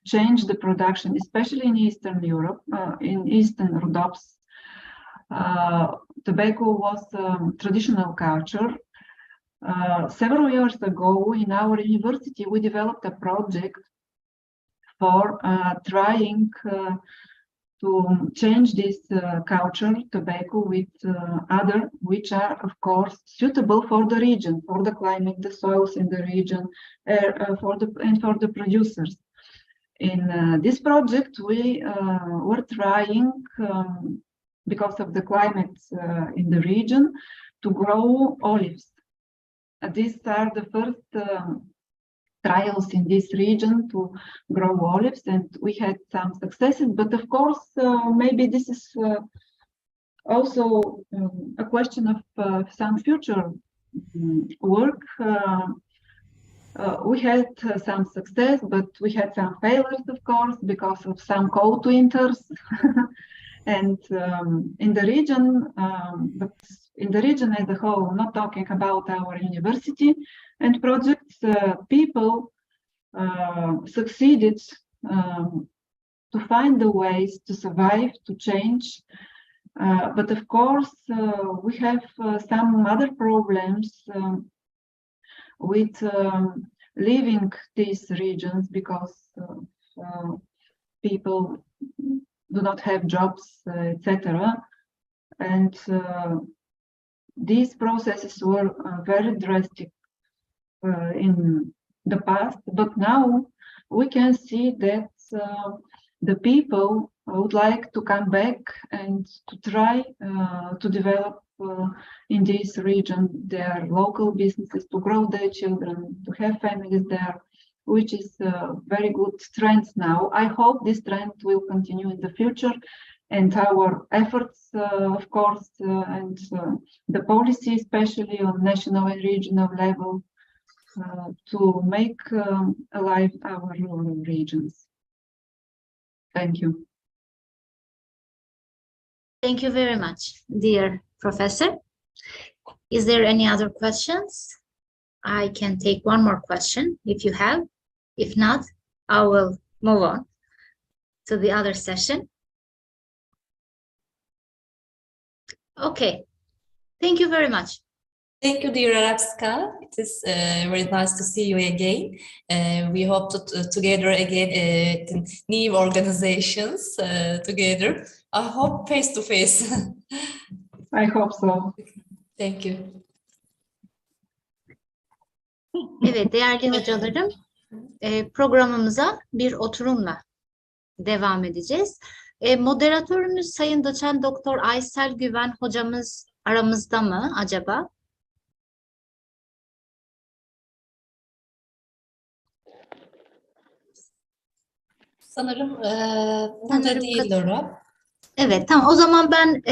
change the production, especially in Eastern Europe, in Eastern Rhodops. Tobacco was traditional culture. Several years ago in our university we developed a project for trying to change this culture, tobacco, with other which are of course suitable for the region, for the climate, the soils in the region, for the producers. In this project we were trying, because of the climate in the region, to grow olives. These are the first trials in this region to grow olives, and we had some successes, but of course maybe this is also a question of some future work. We had some success, but we had some failures, of course, because of some cold winters. And in the region, but in the region as a whole, not talking about our university and projects, people succeeded to find the ways to survive, to change. But of course, we have some other problems with leaving these regions because people do not have jobs, etc. And these processes were very drastic in the past, but now we can see that the people would like to come back and to try to develop in this region their local businesses, to grow their children, to have families there, which is a very good trend now. I hope this trend will continue in the future, and our efforts, of course, and the policy, especially on national and regional level, to make alive our rural regions. Thank you.
Thank you very much, dear Professor. Is there any other questions? I can take one more question if you have. If not, I will move on to the other session. Okay, thank you very much.
Thank you, dear Arabska. It is very nice to see you again. We hope to together again in new organizations together. I hope face to face.
I hope so.
Thank you.
Evet, değerli hocalarım, programımıza bir oturumla devam edeceğiz. Moderatörümüz Sayın Doçent Doktor Aysel Güven hocamız aramızda mı acaba?
Sanırım burada değildir o.
Evet, tamam. O zaman ben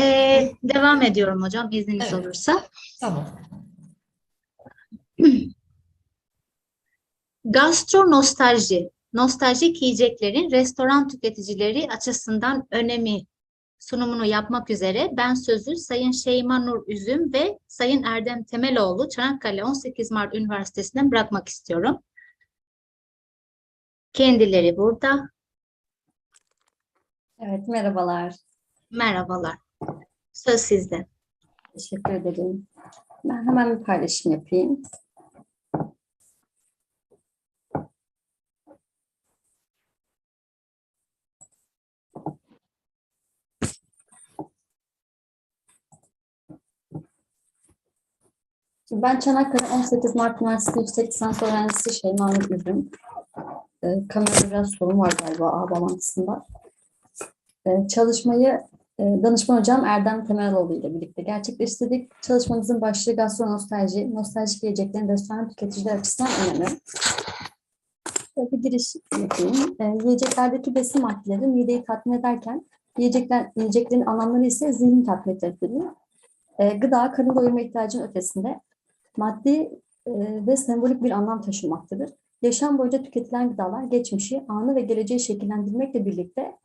devam ediyorum hocam, izniniz olursa.
Tamam.
Gastronostalji, nostaljik yiyeceklerin restoran tüketicileri açısından önemi sunumunu yapmak üzere ben sözü Sayın Şeyma Nur Üzüm ve Sayın Erdem Temeloğlu Çanakkale 18 Mart Üniversitesi'nden bırakmak istiyorum. Kendileri burada.
Evet, merhabalar.
Merhabalar. Söz sizde.
Teşekkür ederim. Ben hemen bir paylaşım yapayım. Ben Çanakkale 18 Mart Üniversitesi Yüksek Lisans Öğrencisi Şeyma Nur Üzüm. Kamerada biraz sorun var galiba ağ bağlantısında. Çalışmayı danışman hocam Erdem Temeloğlu ile birlikte gerçekleştirdik. Çalışmamızın başlığı gastronostalji, nostaljik yiyeceklerin restoran tüketiciler açısından önemi. Bir giriş yapayım. Yiyeceklerdeki besin maddeleri mideyi tatmin ederken yiyeceklerin anlamları ise zihni tatmin edilir. Gıda, karın doyurma ihtiyacının ötesinde maddi ve sembolik bir anlam taşımaktadır. Yaşam boyunca tüketilen gıdalar geçmişi, anı ve geleceği şekillendirmekle birlikte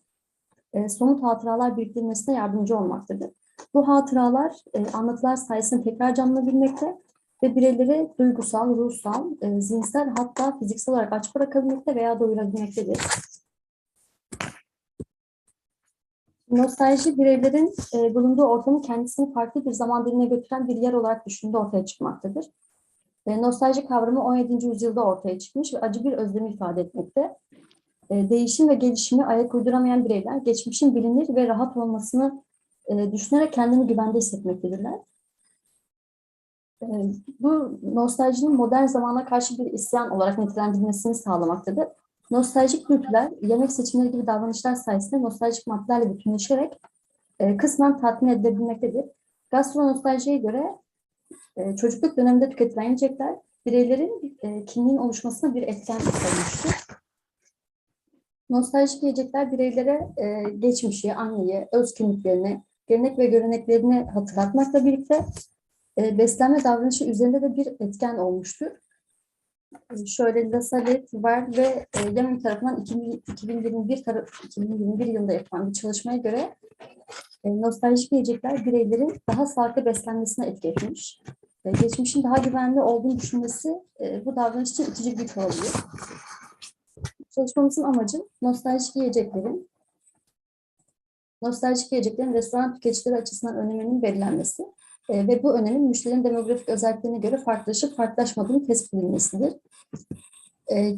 somut hatıralar biriktirilmesine yardımcı olmaktadır. Bu hatıralar anlatılar sayesinde tekrar canlanabilmekte ve bireyleri duygusal, ruhsal, zihinsel hatta fiziksel olarak aç bırakabilmekte veya doyurabilmektedir. Nostalji bireylerin bulunduğu ortamı kendisini farklı bir zaman dilimine götüren bir yer olarak düşündüğü ortaya çıkmaktadır. Nostalji kavramı 17. yüzyılda ortaya çıkmış ve acı bir özlemi ifade etmekte. Değişim ve gelişimi ayak uyduramayan bireyler geçmişin bilinir ve rahat olmasını düşünerek kendini güvende hissetmektedirler. Bu nostaljinin modern zamana karşı bir isyan olarak nitelendirilmesini sağlamaktadır. Nostaljik dürtüler, yemek seçimleri gibi davranışlar sayesinde nostaljik maddelerle bütünleşerek kısmen tatmin edilebilmektedir. Gastronostaljiye göre çocukluk döneminde tüketilen yiyecekler bireylerin kimliğin oluşmasına bir etken olmuştur. Nostaljik yiyecekler bireylere geçmişi, anneyi, öz kimliklerini, gelenek ve göreneklerini hatırlatmakla birlikte beslenme davranışı üzerinde de bir etken olmuştur. Şöyle Lasalet var ve Yemen tarafından 2021 yılında yapılan bir çalışmaya göre nostaljik yiyecekler bireylerin daha sağlıklı beslenmesine etki etmiş. Geçmişin daha güvenli olduğunu düşünmesi bu davranış için itici güç olabilir. Çalışmamızın amacı nostaljik yiyeceklerin restoran tüketicileri açısından öneminin belirlenmesi ve bu önemin müşterinin demografik özelliklerine göre farklılaşıp farklılaşmadığını tespit edilmesidir.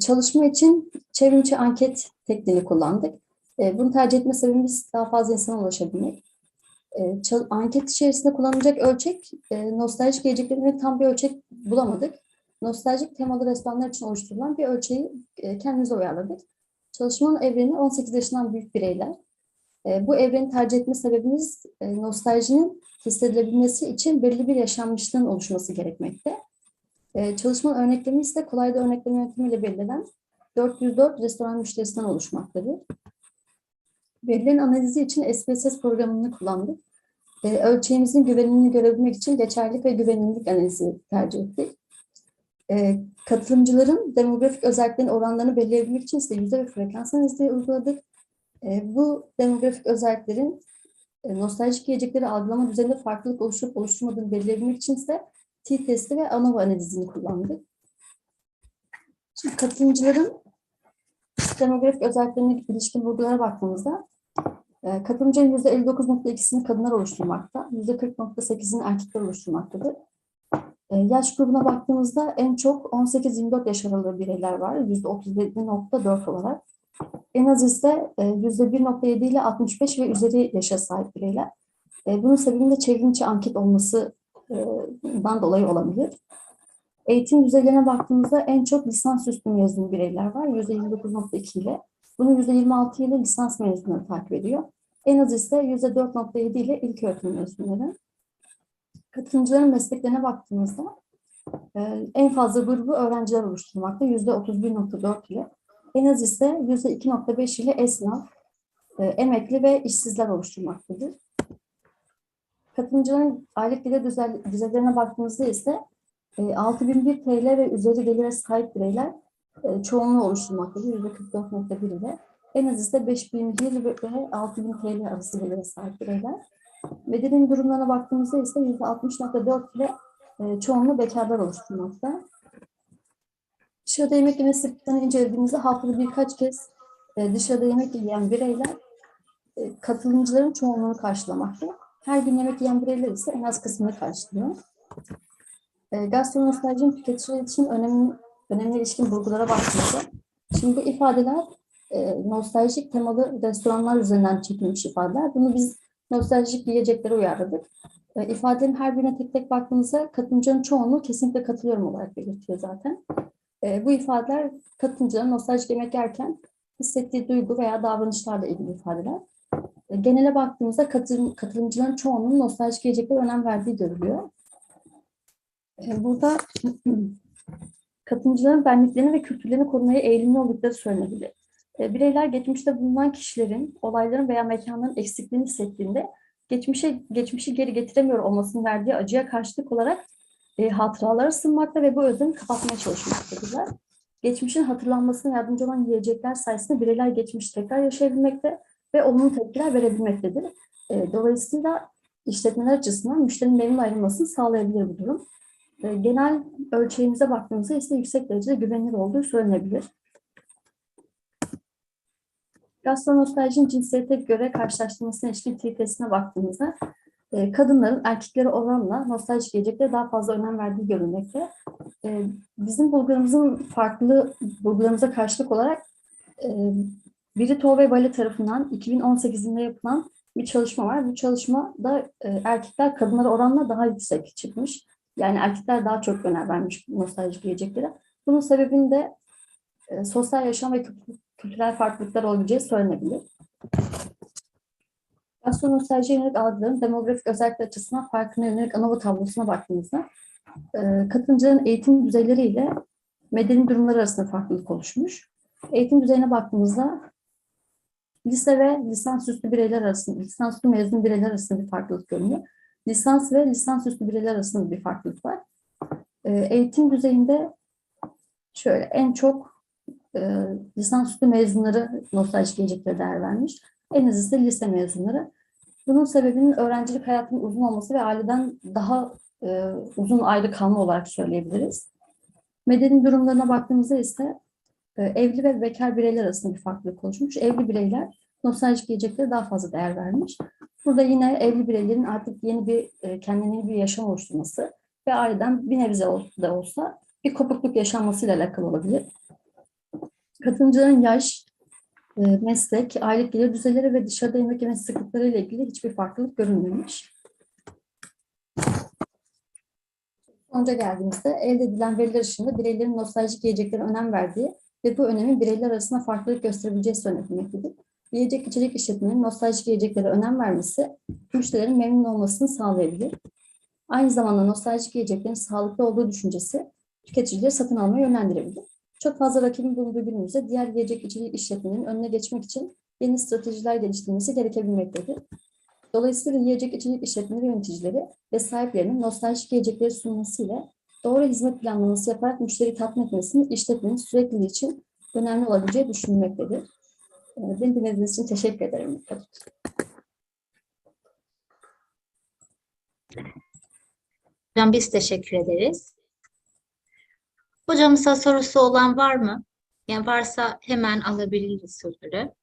Çalışma için çevrimiçi anket tekniğini kullandık. Bunu tercih etme sebebimiz daha fazla insana ulaşabilmek. Anket içerisinde kullanılacak ölçek, nostaljik yiyeceklerin tam bir ölçek bulamadık. Nostaljik temalı restoranlar için oluşturulan bir ölçeği kendimize uyarladık. Çalışmanın evreni 18 yaşından büyük bireyler. Bu evreni tercih etme sebebimiz nostaljinin hissedilebilmesi için belirli bir yaşanmışlığın oluşması gerekmekte. Çalışmanın örneklemi ise kolayda örnekleme yöntemiyle belirlenen 404 restoran müşterisinden oluşmaktadır. Verilerin analizi için SPSS programını kullandık. Ölçeğimizin güvenilirliğini görebilmek için geçerlilik ve güvenilirlik analizi tercih ettik. Katılımcıların demografik özelliklerin oranlarını belirleyebilmek için ise yüzde ve frekans analizi uyguladık. Bu demografik özelliklerin nostaljik yiyecekleri algılama düzeninde farklılık oluşup oluşturmadığını belirleyebilmek için ise t-testi ve ANOVA analizini kullandık. Şimdi katılımcıların demografik özelliklerine ilişkin bulgulara baktığımızda katılımcının %59,2'sini kadınlar oluşturmakta, %40,8'ini erkekler oluşturmaktadır. Yaş grubuna baktığımızda en çok 18-24 yaş aralığı bireyler var, %37,4 olarak. En az ise %1,7 ile 65 ve üzeri yaşa sahip bireyler. Bunun sebebinde çevrimiçi anket olmasından dolayı olabilir. Eğitim düzeylerine baktığımızda en çok lisansüstü mezun bireyler var, %29,2 ile. Bunun %26 ile lisans mezunları takip ediyor. En az ise %4,7 ile ilköğretim mezunları. Katılımcıların mesleklerine baktığımızda en fazla grubu öğrenciler oluşturmakta, %31,4 ile. En az ise %2,5 ile esnaf, emekli ve işsizler oluşturmaktadır. Katılımcıların aylık gelir düzeylerine baktığımızda ise 6.001 TL ve üzeri gelire sahip bireyler çoğunluğu oluşturmaktadır, %44,1 ile. En az ise 5.001 ve 6.000 TL arası gelire sahip bireyler. Medeni durumlarına baktığımızda ise %60,4 ile çoğunluğu bekarlar oluşturmakta. Dışarıda yemek yeme sıklığını incelediğimizde haftada birkaç kez dışarıda yemek yiyen bireyler katılımcıların çoğunluğunu karşılamakta. Her gün yemek yiyen bireyler ise en az kısmını karşılıyor. Gastronostaljinin tüketiciler için önemli ilişkin bulgulara baktığımızda, şimdi bu ifadeler nostaljik temalı restoranlar üzerinden çekilmiş ifadeler. Bunu biz nostaljik yiyeceklere uyarladık. İfadelerin her birine tek tek baktığımızda katılımcının çoğunluğu kesinlikle katılıyorum olarak belirtiyor zaten. Bu ifadeler katılımcıların nostaljik yemek yerken hissettiği duygu veya davranışlarla ilgili ifadeler. Genele baktığımızda katılımcıların çoğunluğunun nostaljik yiyeceklere önem verdiği görülüyor. Burada katılımcıların benliklerini ve kültürlerini korumaya eğilimli oldukları söylenebilir. Bireyler geçmişte bulunan kişilerin, olayların veya mekanların eksikliğini hissettiğinde geçmişi geri getiremiyor olmasının verdiği acıya karşılık olarak hatıraları sınmakta ve bu özlemi kapatmaya çalışmaktadırlar. Geçmişin hatırlanmasına yardımcı olan yiyecekler sayesinde bireyler geçmişi tekrar yaşayabilmekte ve olumlu tepkiler verebilmektedir. Dolayısıyla işletmeler açısından müşterinin memnun ayrılmasını sağlayabilir bu durum. Genel ölçeğimize baktığımızda ise yüksek derecede güvenilir olduğu söylenebilir. Gastronostaljinin cinsiyete göre karşılaştırmasına ilişkin testine baktığımızda kadınların erkeklere oranla nostaljik yiyeceklere daha fazla önem verdiği görülmekte. Bizim bulgularımıza karşılık olarak Brito ve Vale tarafından 2018 yılında yapılan bir çalışma var. Bu çalışmada erkekler kadınlara oranla daha yüksek çıkmış. Yani erkekler daha çok önem vermiş nostaljik yiyeceklere. Bunun sebebinde sosyal yaşam ve kültürel farklılıklar olabileceği söylenebilir. Gastronostaljiye yönelik algıların demografik özellikler açısından farkına yönelik ANOVA tablosuna baktığımızda katılımcıların eğitim düzeyleri ile medeni durumları arasında farklılık oluşmuş. Eğitim düzeyine baktığımızda lise ve lisansüstü bireyler arasında, lisansüstü mezun bireyler arasında bir farklılık görünüyor. Lisans ve lisansüstü bireyler arasında bir farklılık var. Eğitim düzeyinde şöyle en çok lisansüstü mezunları nostaljik yiyeceklere değer vermiş. En az ise lise mezunları. Bunun sebebinin öğrencilik hayatının uzun olması ve aileden daha uzun ayrı kalma olarak söyleyebiliriz. Medeni durumlarına baktığımızda ise Evli ve bekar bireyler arasında bir farklılık oluşmuş. Evli bireyler nostaljik yiyeceklere daha fazla değer vermiş. Burada yine evli bireylerin artık yeni bir kendine yeni bir yaşam oluşturması ve aileden bir nebze de olsa bir kopukluk yaşanmasıyla alakalı olabilir. Katılımcıların yaş, meslek, aylık gelir düzeyleri ve dışarıda yemek yeme sıklıkları ile ilgili hiçbir farklılık görünmemiş. Sonuca geldiğimizde elde edilen veriler ışığında bireylerin nostaljik yiyeceklere önem verdiği ve bu önemin bireyler arasında farklılık gösterebileceği söylenmektedir. Yiyecek içecek işletmenin nostaljik yiyeceklere önem vermesi, müşterilerin memnun olmasını sağlayabilir. Aynı zamanda nostaljik yiyeceklerin sağlıklı olduğu düşüncesi tüketicileri satın almaya yönlendirebilir. Çok fazla rakibin bulunduğu günümüzde diğer yiyecek içecek işletmenin önüne geçmek için yeni stratejiler geliştirilmesi gerekebilmektedir. Dolayısıyla yiyecek içecek işletmeleri yöneticileri ve sahiplerinin nostaljik yiyecekleri sunmasıyla doğru hizmet planlaması yaparak müşteriyi tatmin etmesinin işletmenin sürekliliği için önemli olabileceği düşünülmektedir. Beni dinlediğiniz için teşekkür ederim.
Hocam biz teşekkür ederiz. Hocamıza sorusu olan var mı? Yani varsa hemen alabiliriz soruları.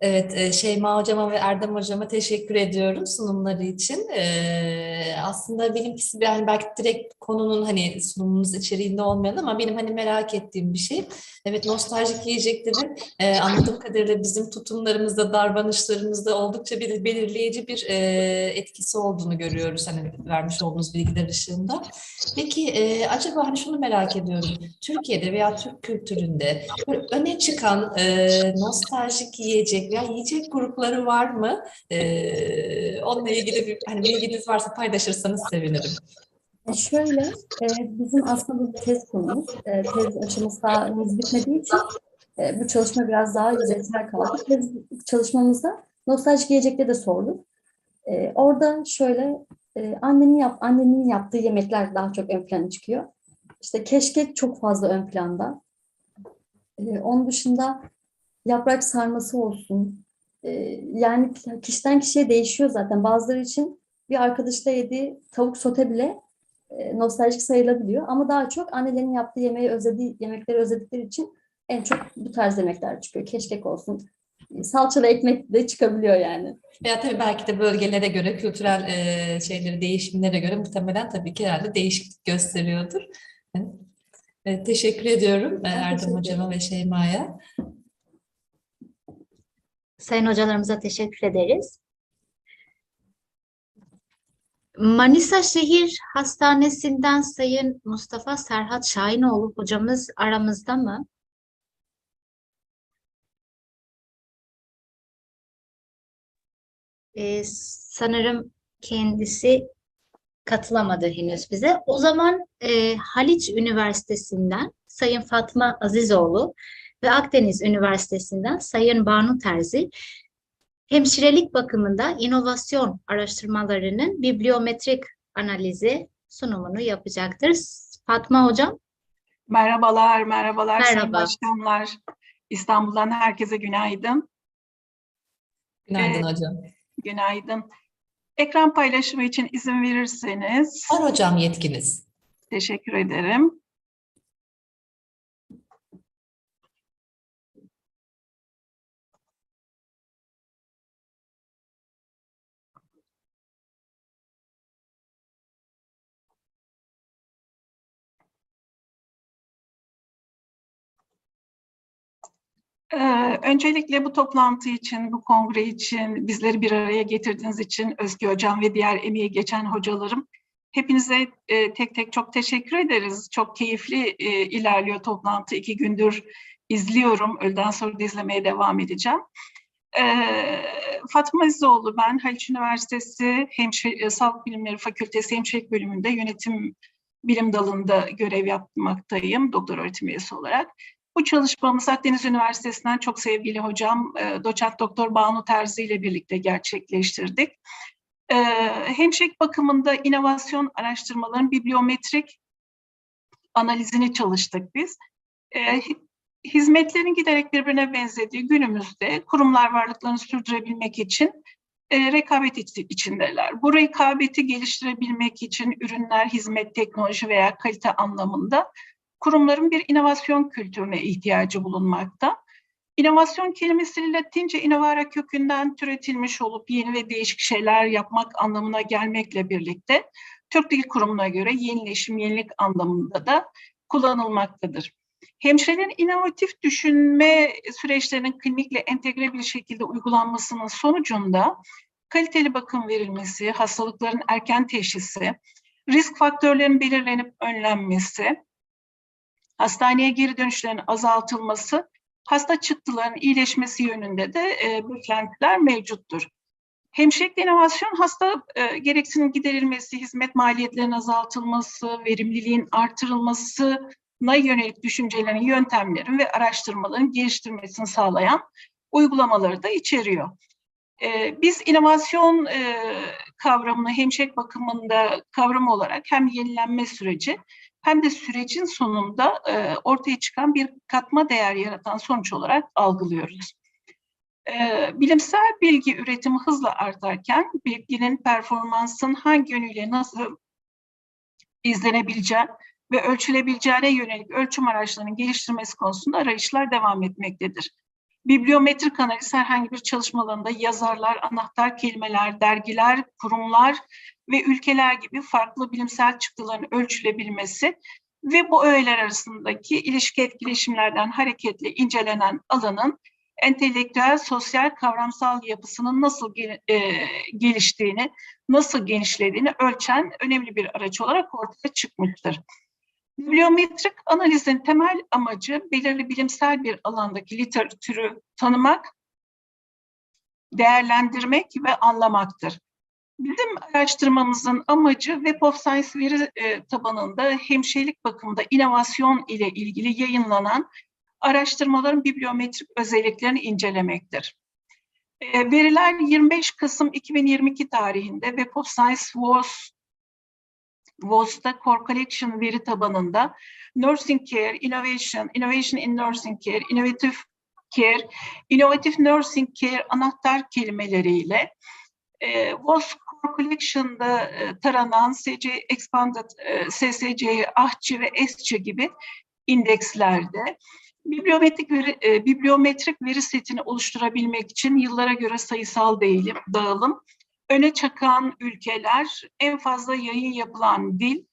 Evet, Şeyma Hocama ve Erdem Hocama teşekkür ediyorum sunumları için. Aslında benimkisi yani belki direkt konunun hani sunumumuz içeriğinde olmayan ama benim hani merak ettiğim bir şey. Evet, nostaljik yiyeceklerin anladığım kadarıyla bizim tutumlarımızda, davranışlarımızda oldukça bir belirleyici bir etkisi olduğunu görüyoruz hani vermiş olduğunuz bilgiler ışığında. Peki acaba hani şunu merak ediyorum. Türkiye'de veya Türk kültüründe böyle öne çıkan nostaljik yiyecek veya yiyecek grupları var mı? Onunla ilgili bir hani bilginiz varsa paylaşırsanız sevinirim.
Şöyle, bizim aslında bu bir tez konumuz. Tez aşaması daha henüz bitmediği için bu çalışma biraz daha yüzeysel kaldı. Tez çalışmamızda nostaljik yiyecekleri de sorduk. Orada şöyle annenin yaptığı yemekler daha çok ön plana çıkıyor. İşte keşkek çok fazla ön planda. Onun dışında yaprak sarması olsun. Yani kişiden kişiye değişiyor zaten. Bazıları için bir arkadaşla yediği tavuk sote bile nostaljik sayılabiliyor. Ama daha çok annelerin yaptığı yemekleri özledikleri için en çok bu tarz yemekler çıkıyor. Keşkek olsun. Salçalı ekmek de çıkabiliyor yani.
Veya tabii belki de bölgelere göre, kültürel değişimlere göre muhtemelen tabii ki herhalde değişiklik gösteriyordur. Teşekkür ediyorum Erdem
teşekkür
Hocama
ederim.
ve Şeyma'ya.
Sayın hocalarımıza teşekkür ederiz. Manisa Şehir Hastanesi'nden Sayın Mustafa Serhat Şahinoğlu hocamız aramızda mı? Sanırım kendisi katılamadı henüz bize. O zaman Haliç Üniversitesi'nden Sayın Fatma Azizoğlu ve Akdeniz Üniversitesi'nden Sayın Banu Terzi hemşirelik bakımında inovasyon araştırmalarının bibliometrik analizi sunumunu yapacaktır. Fatma Hocam.
Merhabalar Sayın
Merhaba.
Başkanlar. İstanbul'dan herkese günaydın.
Günaydın hocam.
Günaydın. Ekran paylaşımı için izin verirseniz.
Var hocam yetkiniz.
Teşekkür ederim. Öncelikle bu toplantı için, bu kongre için, bizleri bir araya getirdiğiniz için Özge Hocam ve diğer emeği geçen hocalarım, hepinize tek tek çok teşekkür ederiz. Çok keyifli ilerliyor toplantı. 2 gündür izliyorum. Öğleden sonra da izlemeye devam edeceğim. Fatma Azizoğlu ben, Haliç Üniversitesi Sağlık Bilimleri Fakültesi Hemşirelik Bölümünde yönetim bilim dalında görev yapmaktayım, doktor öğretim üyesi olarak. Bu çalışmamız Akdeniz Üniversitesi'nden çok sevgili hocam doçent doktor Banu Terzi ile birlikte gerçekleştirdik. Hemşirelik bakımında inovasyon araştırmaların bibliometrik analizini çalıştık biz. Hizmetlerin giderek birbirine benzediği günümüzde kurumlar varlıklarını sürdürebilmek için rekabet içindeler. Bu rekabeti geliştirebilmek için ürünler, hizmet, teknoloji veya kalite anlamında kurumların bir inovasyon kültürüne ihtiyacı bulunmakta. İnovasyon kelimesi Latince innovare kökünden türetilmiş olup yeni ve değişik şeyler yapmak anlamına gelmekle birlikte Türk Dil Kurumu'na göre yenileşim, yenilik anlamında da kullanılmaktadır. Hemşirelerin inovatif düşünme süreçlerinin klinikle entegre bir şekilde uygulanmasının sonucunda kaliteli bakım verilmesi, hastalıkların erken teşhisi, risk faktörlerinin belirlenip önlenmesi, hastaneye geri dönüşlerin azaltılması, hasta çıktılarının iyileşmesi yönünde de beklentiler mevcuttur. Hemşirelikte inovasyon hasta gereksiniminin giderilmesi, hizmet maliyetlerinin azaltılması, verimliliğin artırılmasına yönelik düşüncelerin, yöntemlerin ve araştırmaların geliştirmesini sağlayan uygulamaları da içeriyor. Biz inovasyon kavramını hemşirelik bakımında kavram olarak hem yenilenme süreci hem de sürecin sonunda ortaya çıkan bir katma değer yaratan sonuç olarak algılıyoruz. Bilimsel bilgi üretimi hızla artarken bilginin performansın hangi yönüyle nasıl izlenebileceği ve ölçülebileceğine yönelik ölçüm araçlarının geliştirmesi konusunda arayışlar devam etmektedir. Bibliometrik analiz herhangi bir çalışma alanında yazarlar, anahtar kelimeler, dergiler, kurumlar ve ülkeler gibi farklı bilimsel çıktıların ölçülebilmesi ve bu öğeler arasındaki ilişki etkileşimlerden hareketle incelenen alanın entelektüel, sosyal, kavramsal yapısının nasıl geliştiğini, nasıl genişlediğini ölçen önemli bir araç olarak ortaya çıkmıştır. Bibliometrik analizin temel amacı belirli bilimsel bir alandaki literatürü tanımak, değerlendirmek ve anlamaktır. Bizim araştırmamızın amacı Web of Science veri tabanında hemşirelik bakımında inovasyon ile ilgili yayınlanan araştırmaların bibliometrik özelliklerini incelemektir. Veriler 25 Kasım 2022 tarihinde Web of Science WOS'ta Core Collection veri tabanında Nursing Care, Innovation in Nursing Care, Innovative Care, Innovative Nursing Care anahtar kelimeleriyle WOS Core Collection'da taranan SC Expanded, SSC, AHCI ve ESCI gibi indekslerde bibliometrik veri setini oluşturabilmek için yıllara göre sayısal dağılım, öne çıkan ülkeler, en fazla yayın yapılan dil,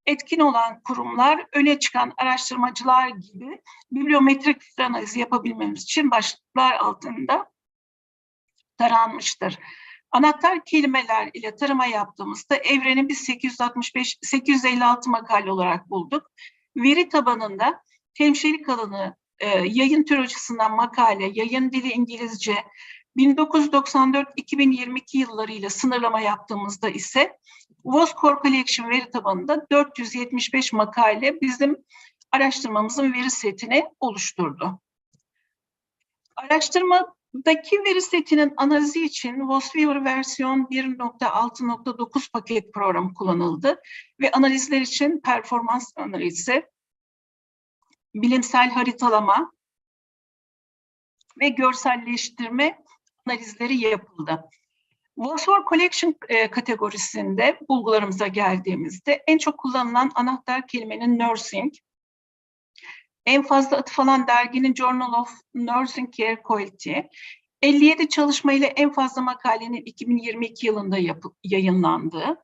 etkin olan kurumlar, öne çıkan araştırmacılar gibi bibliometrik analizi yapabilmemiz için başlıklar altında taranmıştır. Anahtar kelimeler ile tarama yaptığımızda evreni biz 856 makale olarak bulduk. Veri tabanında hemşirelik alanı, yayın türü açısından makale, yayın dili İngilizce, 1994-2022 yıllarıyla sınırlama yaptığımızda ise WOS Core Collection veri tabanında 475 makale bizim araştırmamızın veri setini oluşturdu. Araştırmadaki veri setinin analizi için WOSViewer versiyon 1.6.9 paket programı kullanıldı ve analizler için performans analizi, bilimsel haritalama ve görselleştirme analizleri yapıldı. WOSWOR Collection kategorisinde bulgularımıza geldiğimizde en çok kullanılan anahtar kelimenin nursing, en fazla atıf alan derginin Journal of Nursing Care Quality, 57 çalışma ile en fazla makalenin 2022 yılında yayınlandığı,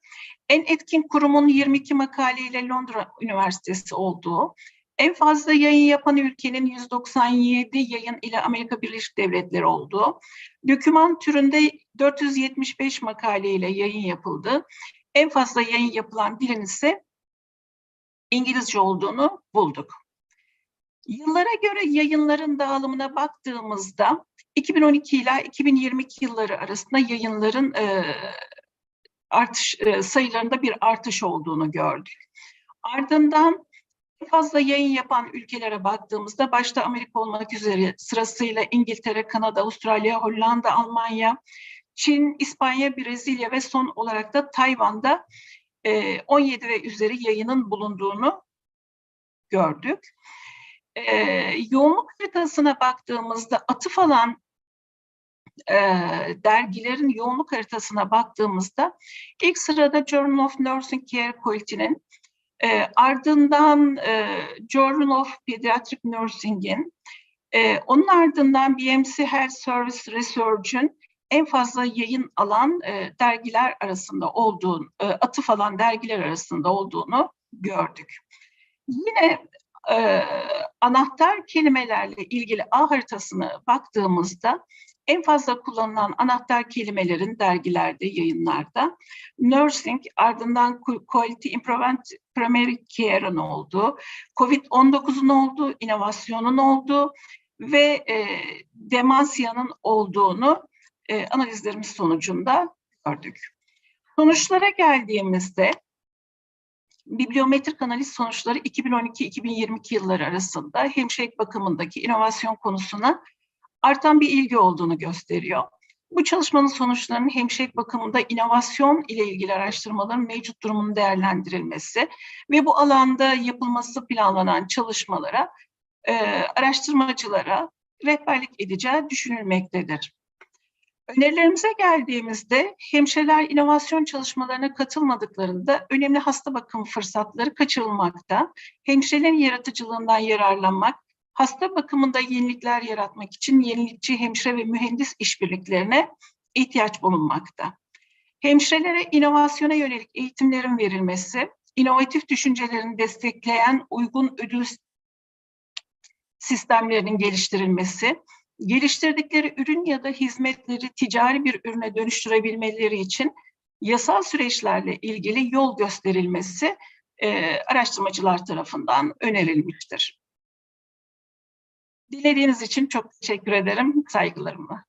en etkin kurumun 22 makale ile Londra Üniversitesi olduğu, en fazla yayın yapan ülkenin 197 yayın ile Amerika Birleşik Devletleri olduğu, doküman türünde 475 makale ile yayın yapıldı. En fazla yayın yapılan dilin ise İngilizce olduğunu bulduk. Yıllara göre yayınların dağılımına baktığımızda 2012 ile 2022 yılları arasında yayınların sayılarında bir artış olduğunu gördük. Ardından fazla yayın yapan ülkelere baktığımızda başta Amerika olmak üzere sırasıyla İngiltere, Kanada, Avustralya, Hollanda, Almanya, Çin, İspanya, Brezilya ve son olarak da Tayvan'da 17 ve üzeri yayının bulunduğunu gördük. Yoğunluk haritasına baktığımızda atıf alan dergilerin yoğunluk haritasına baktığımızda ilk sırada Journal of Nursing Care Quality'nin, ardından Journal of Pediatric Nursing'in, onun ardından BMC Health Service Research'ün en fazla yayın alan dergiler arasında olduğunu, atıf alan dergiler arasında olduğunu gördük. Yine anahtar kelimelerle ilgili ağ haritasına baktığımızda en fazla kullanılan anahtar kelimelerin dergilerde, yayınlarda nursing, ardından quality improvement primary care'ın olduğu, COVID-19'un olduğu, inovasyonun olduğu ve demansiyanın olduğunu analizlerimiz sonucunda gördük. Sonuçlara geldiğimizde bibliometrik analiz sonuçları 2012-2022 yılları arasında hemşirelik bakımındaki inovasyon konusuna artan bir ilgi olduğunu gösteriyor. Bu çalışmanın sonuçlarının hemşirelik bakımında inovasyon ile ilgili araştırmaların mevcut durumunun değerlendirilmesi ve bu alanda yapılması planlanan çalışmalara, araştırmacılara rehberlik edeceği düşünülmektedir. Önerilerimize geldiğimizde hemşireler inovasyon çalışmalarına katılmadıklarında önemli hasta bakım fırsatları kaçırılmakta, hemşirelerin yaratıcılığından yararlanmak, hasta bakımında yenilikler yaratmak için yenilikçi hemşire ve mühendis işbirliklerine ihtiyaç bulunmakta. Hemşirelere inovasyona yönelik eğitimlerin verilmesi, inovatif düşüncelerini destekleyen uygun ödül sistemlerinin geliştirilmesi, geliştirdikleri ürün ya da hizmetleri ticari bir ürüne dönüştürebilmeleri için yasal süreçlerle ilgili yol gösterilmesi araştırmacılar tarafından önerilmiştir. Dinlediğiniz için çok teşekkür ederim, saygılarımla.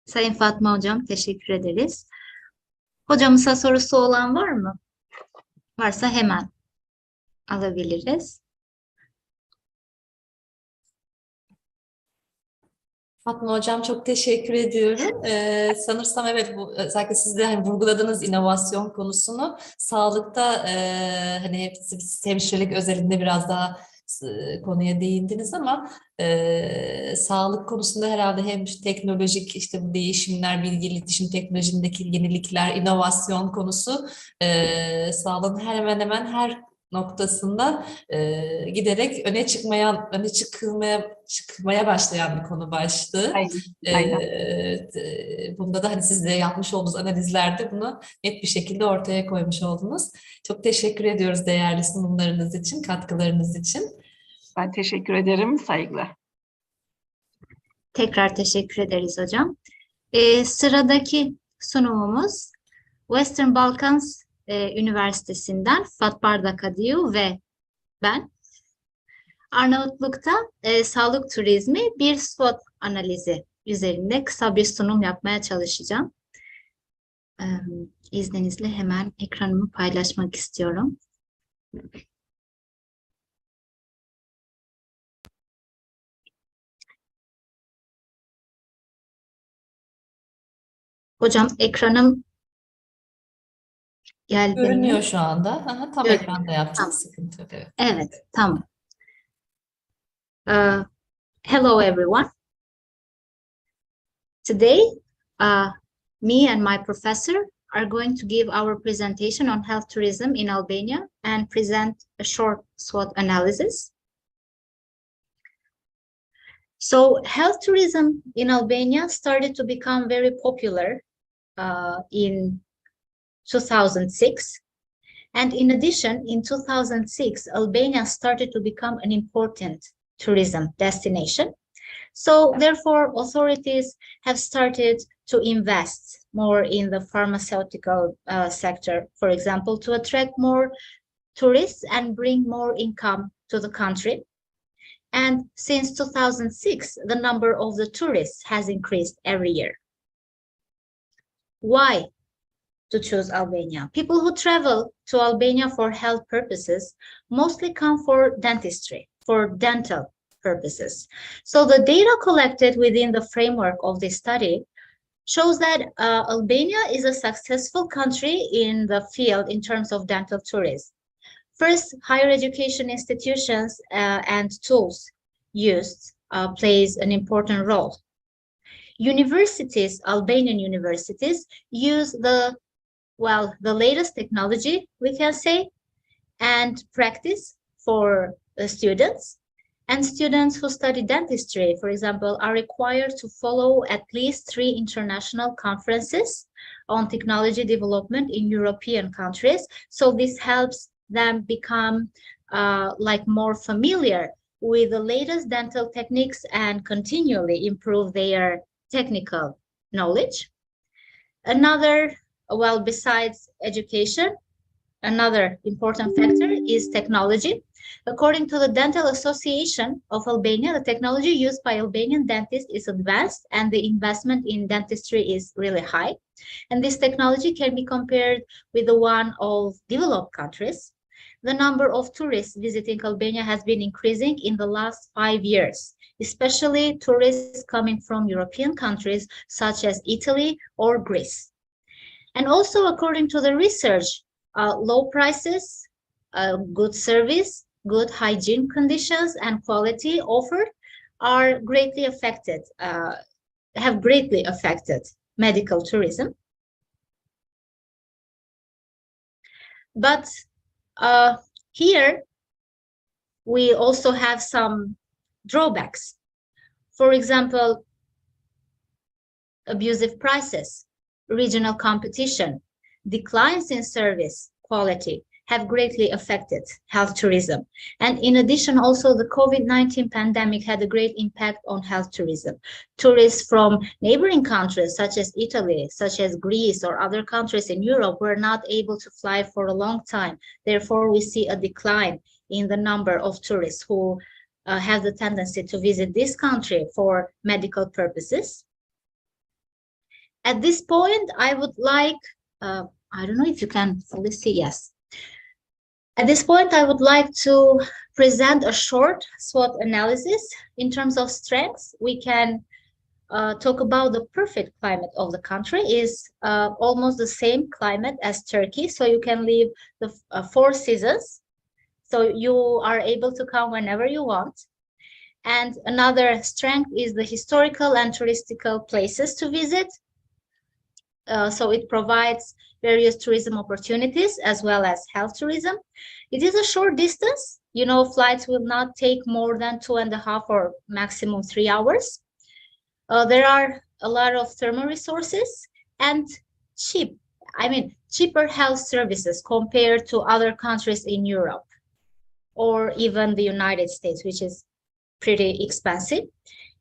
Sayın Fatma Hocam, teşekkür ederiz. Hocamıza sorusu olan var mı? Varsa hemen alabiliriz.
Fatma Hocam çok teşekkür ediyorum. Sanırsam evet, bu özellikle siz de hani vurguladığınız inovasyon konusunu sağlıkta hani siz hemşirelik özelinde biraz daha konuya değindiniz ama sağlık konusunda herhalde hem teknolojik işte bu değişimler, bilgi iletişim teknolojisindeki yenilikler, inovasyon konusu sağlığın hemen hemen her noktasında giderek çıkmaya başlayan bir konu başlığı.
Aynen.
Bunda da hani siz de yapmış olduğunuz analizlerde bunu net bir şekilde ortaya koymuş oldunuz. Çok teşekkür ediyoruz değerli sunumlarınız için, katkılarınız için.
Ben teşekkür ederim, saygılar.
Tekrar teşekkür ederiz hocam. Sıradaki sunumumuz Western Balkans Üniversitesi'nden Fatma Dakadio ve ben. Arnavutluk'ta sağlık turizmi bir SWOT analizi üzerinde kısa bir sunum yapmaya çalışacağım. İzninizle hemen ekranımı paylaşmak istiyorum. Hocam ekranım geldi
Görünüyor
mi?
şu anda. Aha, tam
Görünüyor.
ekranda yaptık,
Tamam.
sıkıntı yok. Evet.
Evet, tamam. Hello everyone. Today, me and my professor are going to give our presentation on health tourism in Albania and present a short SWOT analysis. So health tourism in Albania started to become very popular in 2006. And in addition, in 2006, Albania started to become an important tourism destination. So therefore, authorities have started to invest more in the pharmaceutical sector, for example, to attract more tourists and bring more income to the country. And since 2006, the number of the tourists has increased every year. Why to choose Albania? People who travel to Albania for health purposes mostly come for dentistry, for dental purposes. So the data collected within the framework of this study shows that Albania is a successful country in the field in terms of dental tourism. First, higher education institutions and tools used plays an important role. Universities, Albanian universities, use the latest technology, we can say, and practice for the students. And students who study dentistry, for example, are required to follow at least 3 international conferences on technology development in European countries. So this helps them become more familiar with the latest dental techniques and continually improve their technical knowledge. Another, besides education, another important factor is technology. According to the Dental Association of Albania, the technology used by Albanian dentists is advanced and the investment in dentistry is really high. And this technology can be compared with the one of developed countries. The number of tourists visiting Albania has been increasing in the last 5 years, especially tourists coming from European countries such as Italy or Greece. And also, according to the research, low prices, good service, good hygiene conditions, and quality offered are greatly affected, have greatly affected medical tourism. But here, we also have some drawbacks. For example, abusive prices, regional competition, declines in service quality have greatly affected health tourism. And in addition, also the COVID-19 pandemic had a great impact on health tourism. Tourists from neighboring countries such as Italy, such as Greece or other countries in Europe were not able to fly for a long time. Therefore, we see a decline in the number of tourists who have the tendency to visit this country for medical purposes. At this point, I would like, I don't know if you can fully see, yes. At this point, I would like to present a short SWOT analysis. In terms of strengths, we can talk about the perfect climate of the country is almost the same climate as Turkey. So you can live the 4 seasons. So you are able to come whenever you want. And another strength is the historical and touristical places to visit. So it provides various tourism opportunities as well as health tourism. It is a short distance. You know, flights will not take more than 2.5 or maximum 3 hours. There are a lot of thermal resources and cheaper health services compared to other countries in Europe or even the United States, which is pretty expensive.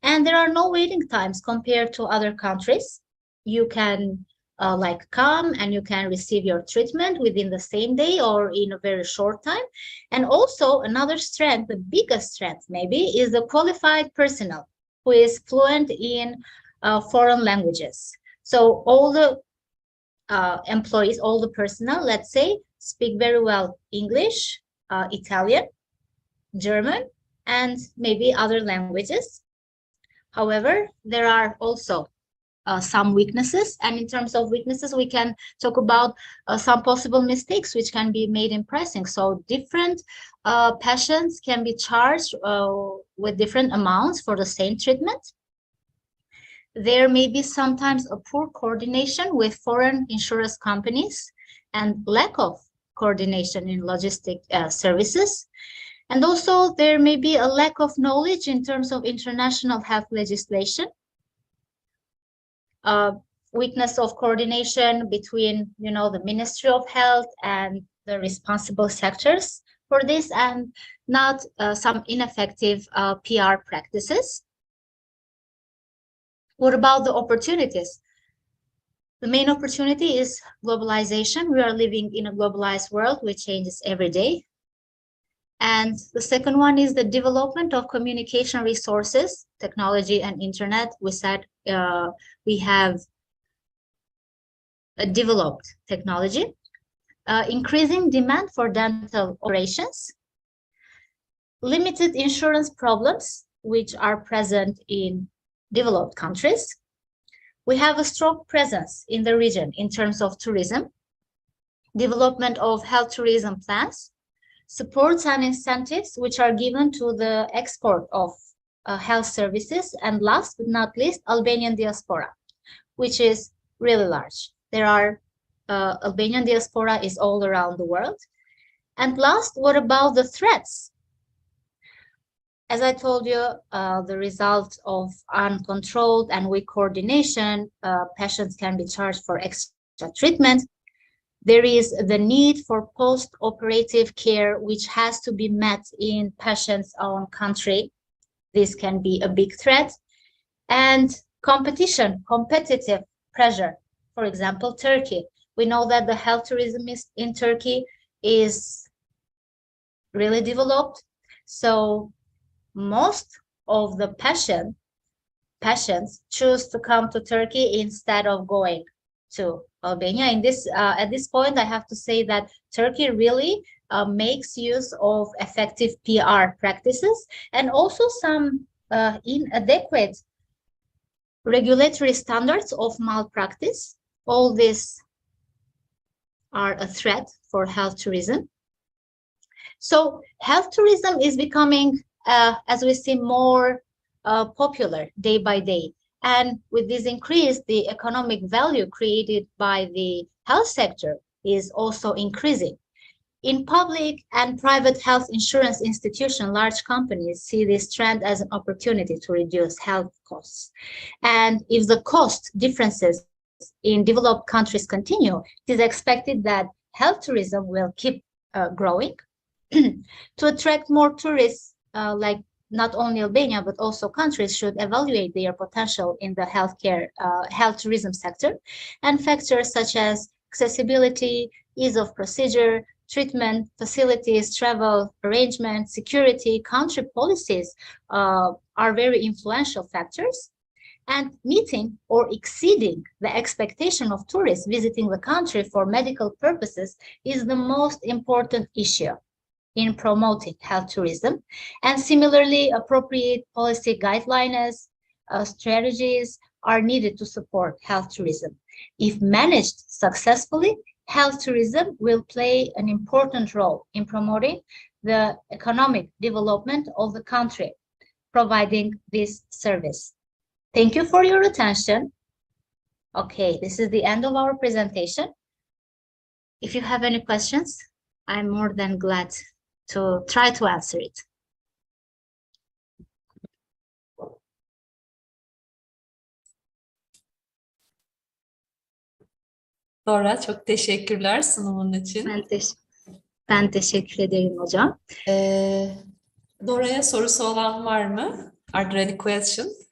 And there are no waiting times compared to other countries. You can come and you can receive your treatment within the same day or in a very short time. And also another strength, the biggest strength maybe, is the qualified personnel who is fluent in foreign languages. So all the employees, all the personnel, let's say, speak very well English, Italian, German, and maybe other languages. However, there are also some weaknesses, and in terms of weaknesses, we can talk about some possible mistakes which can be made in pricing. So different patients can be charged with different amounts for the same treatment. There may be sometimes a poor coordination with foreign insurance companies and lack of coordination in logistic services. And also there may be a lack of knowledge in terms of international health legislation. Weakness of coordination between, the Ministry of Health and the responsible sectors for this, and not some ineffective PR practices. What about the opportunities? The main opportunity is globalization. We are living in a globalized world which changes every day. And the second one is the development of communication resources, technology and internet. We said we have a developed technology, increasing demand for dental operations, limited insurance problems, which are present in developed countries. We have a strong presence in the region in terms of tourism, development of health tourism plans, supports and incentives which are given to the export of health services, and last but not least, Albanian diaspora, which is really large. There are Albanian diaspora is all around the world. And last, what about the threats? As I told you, the result of uncontrolled and weak coordination, patients can be charged for extra treatment. There is the need for post-operative care, which has to be met in patient's own country. This can be a big threat. And competitive pressure. For example, Turkey. We know that the health tourism in Turkey is really developed. So most of the patients choose to come to Turkey instead of going to Albania. At this point, I have to say that Turkey really makes use of effective PR practices and also some inadequate regulatory standards of malpractice. All these are a threat for health tourism. So health tourism is becoming, as we see, more popular day by day. And with this increase, the economic value created by the health sector is also increasing. In public and private health insurance institutions, large companies see this trend as an opportunity to reduce health costs. And if the cost differences in developed countries continue, it is expected that health tourism will keep growing. To attract more tourists, like not only Albania, but also countries should evaluate their potential in the health tourism sector, and factors such as accessibility, ease of procedure, treatment, facilities, travel arrangements, security, country policies are very influential factors. And meeting or exceeding the expectation of tourists visiting the country for medical purposes is the most important issue in promoting health tourism. And similarly, appropriate policy guidelines, strategies are needed to support health tourism. If managed successfully, health tourism will play an important role in promoting the economic development of the country, providing this service. Thank you for your attention. Okay, this is the end of our presentation. If you have any questions, I'm more than glad to try to answer it.
Dora, çok teşekkürler sunumun için.
Ben teşekkür ederim hocam.
Dora'ya sorusu olan var mı? Are there any questions?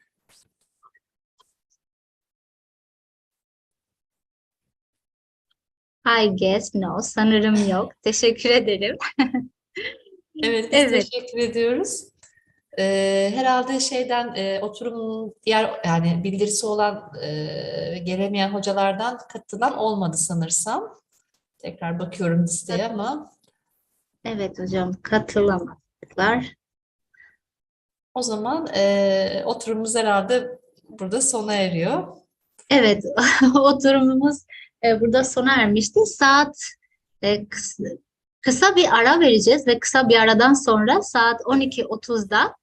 I guess no, sanırım yok. Teşekkür ederim.
Evet, biz teşekkür ediyoruz. Herhalde oturumun yani bildirisi olan gelemeyen hocalardan katılan olmadı sanırsam. Tekrar bakıyorum listeye ama.
Evet hocam, katılamadılar.
O zaman oturumumuz herhalde burada sona eriyor.
Evet, oturumumuz burada sona ermişti. Kısa bir ara vereceğiz ve kısa bir aradan sonra saat 12.30'da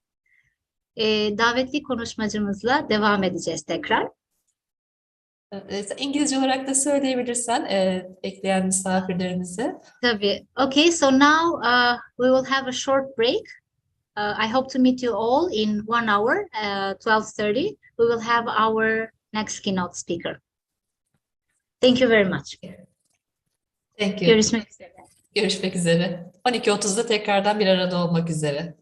davetli konuşmacımızla devam edeceğiz tekrar.
İngilizce olarak da söyleyebilirsen ekleyen misafirlerimize.
Tabii. Okay, so now we will have a short break. I hope to meet you all in 1 hour, 12:30. We will have our next keynote speaker. Thank you very much.
Thank you.
Görüşmek üzere.
Görüşmek üzere. 12.30'da tekrardan bir arada olmak üzere.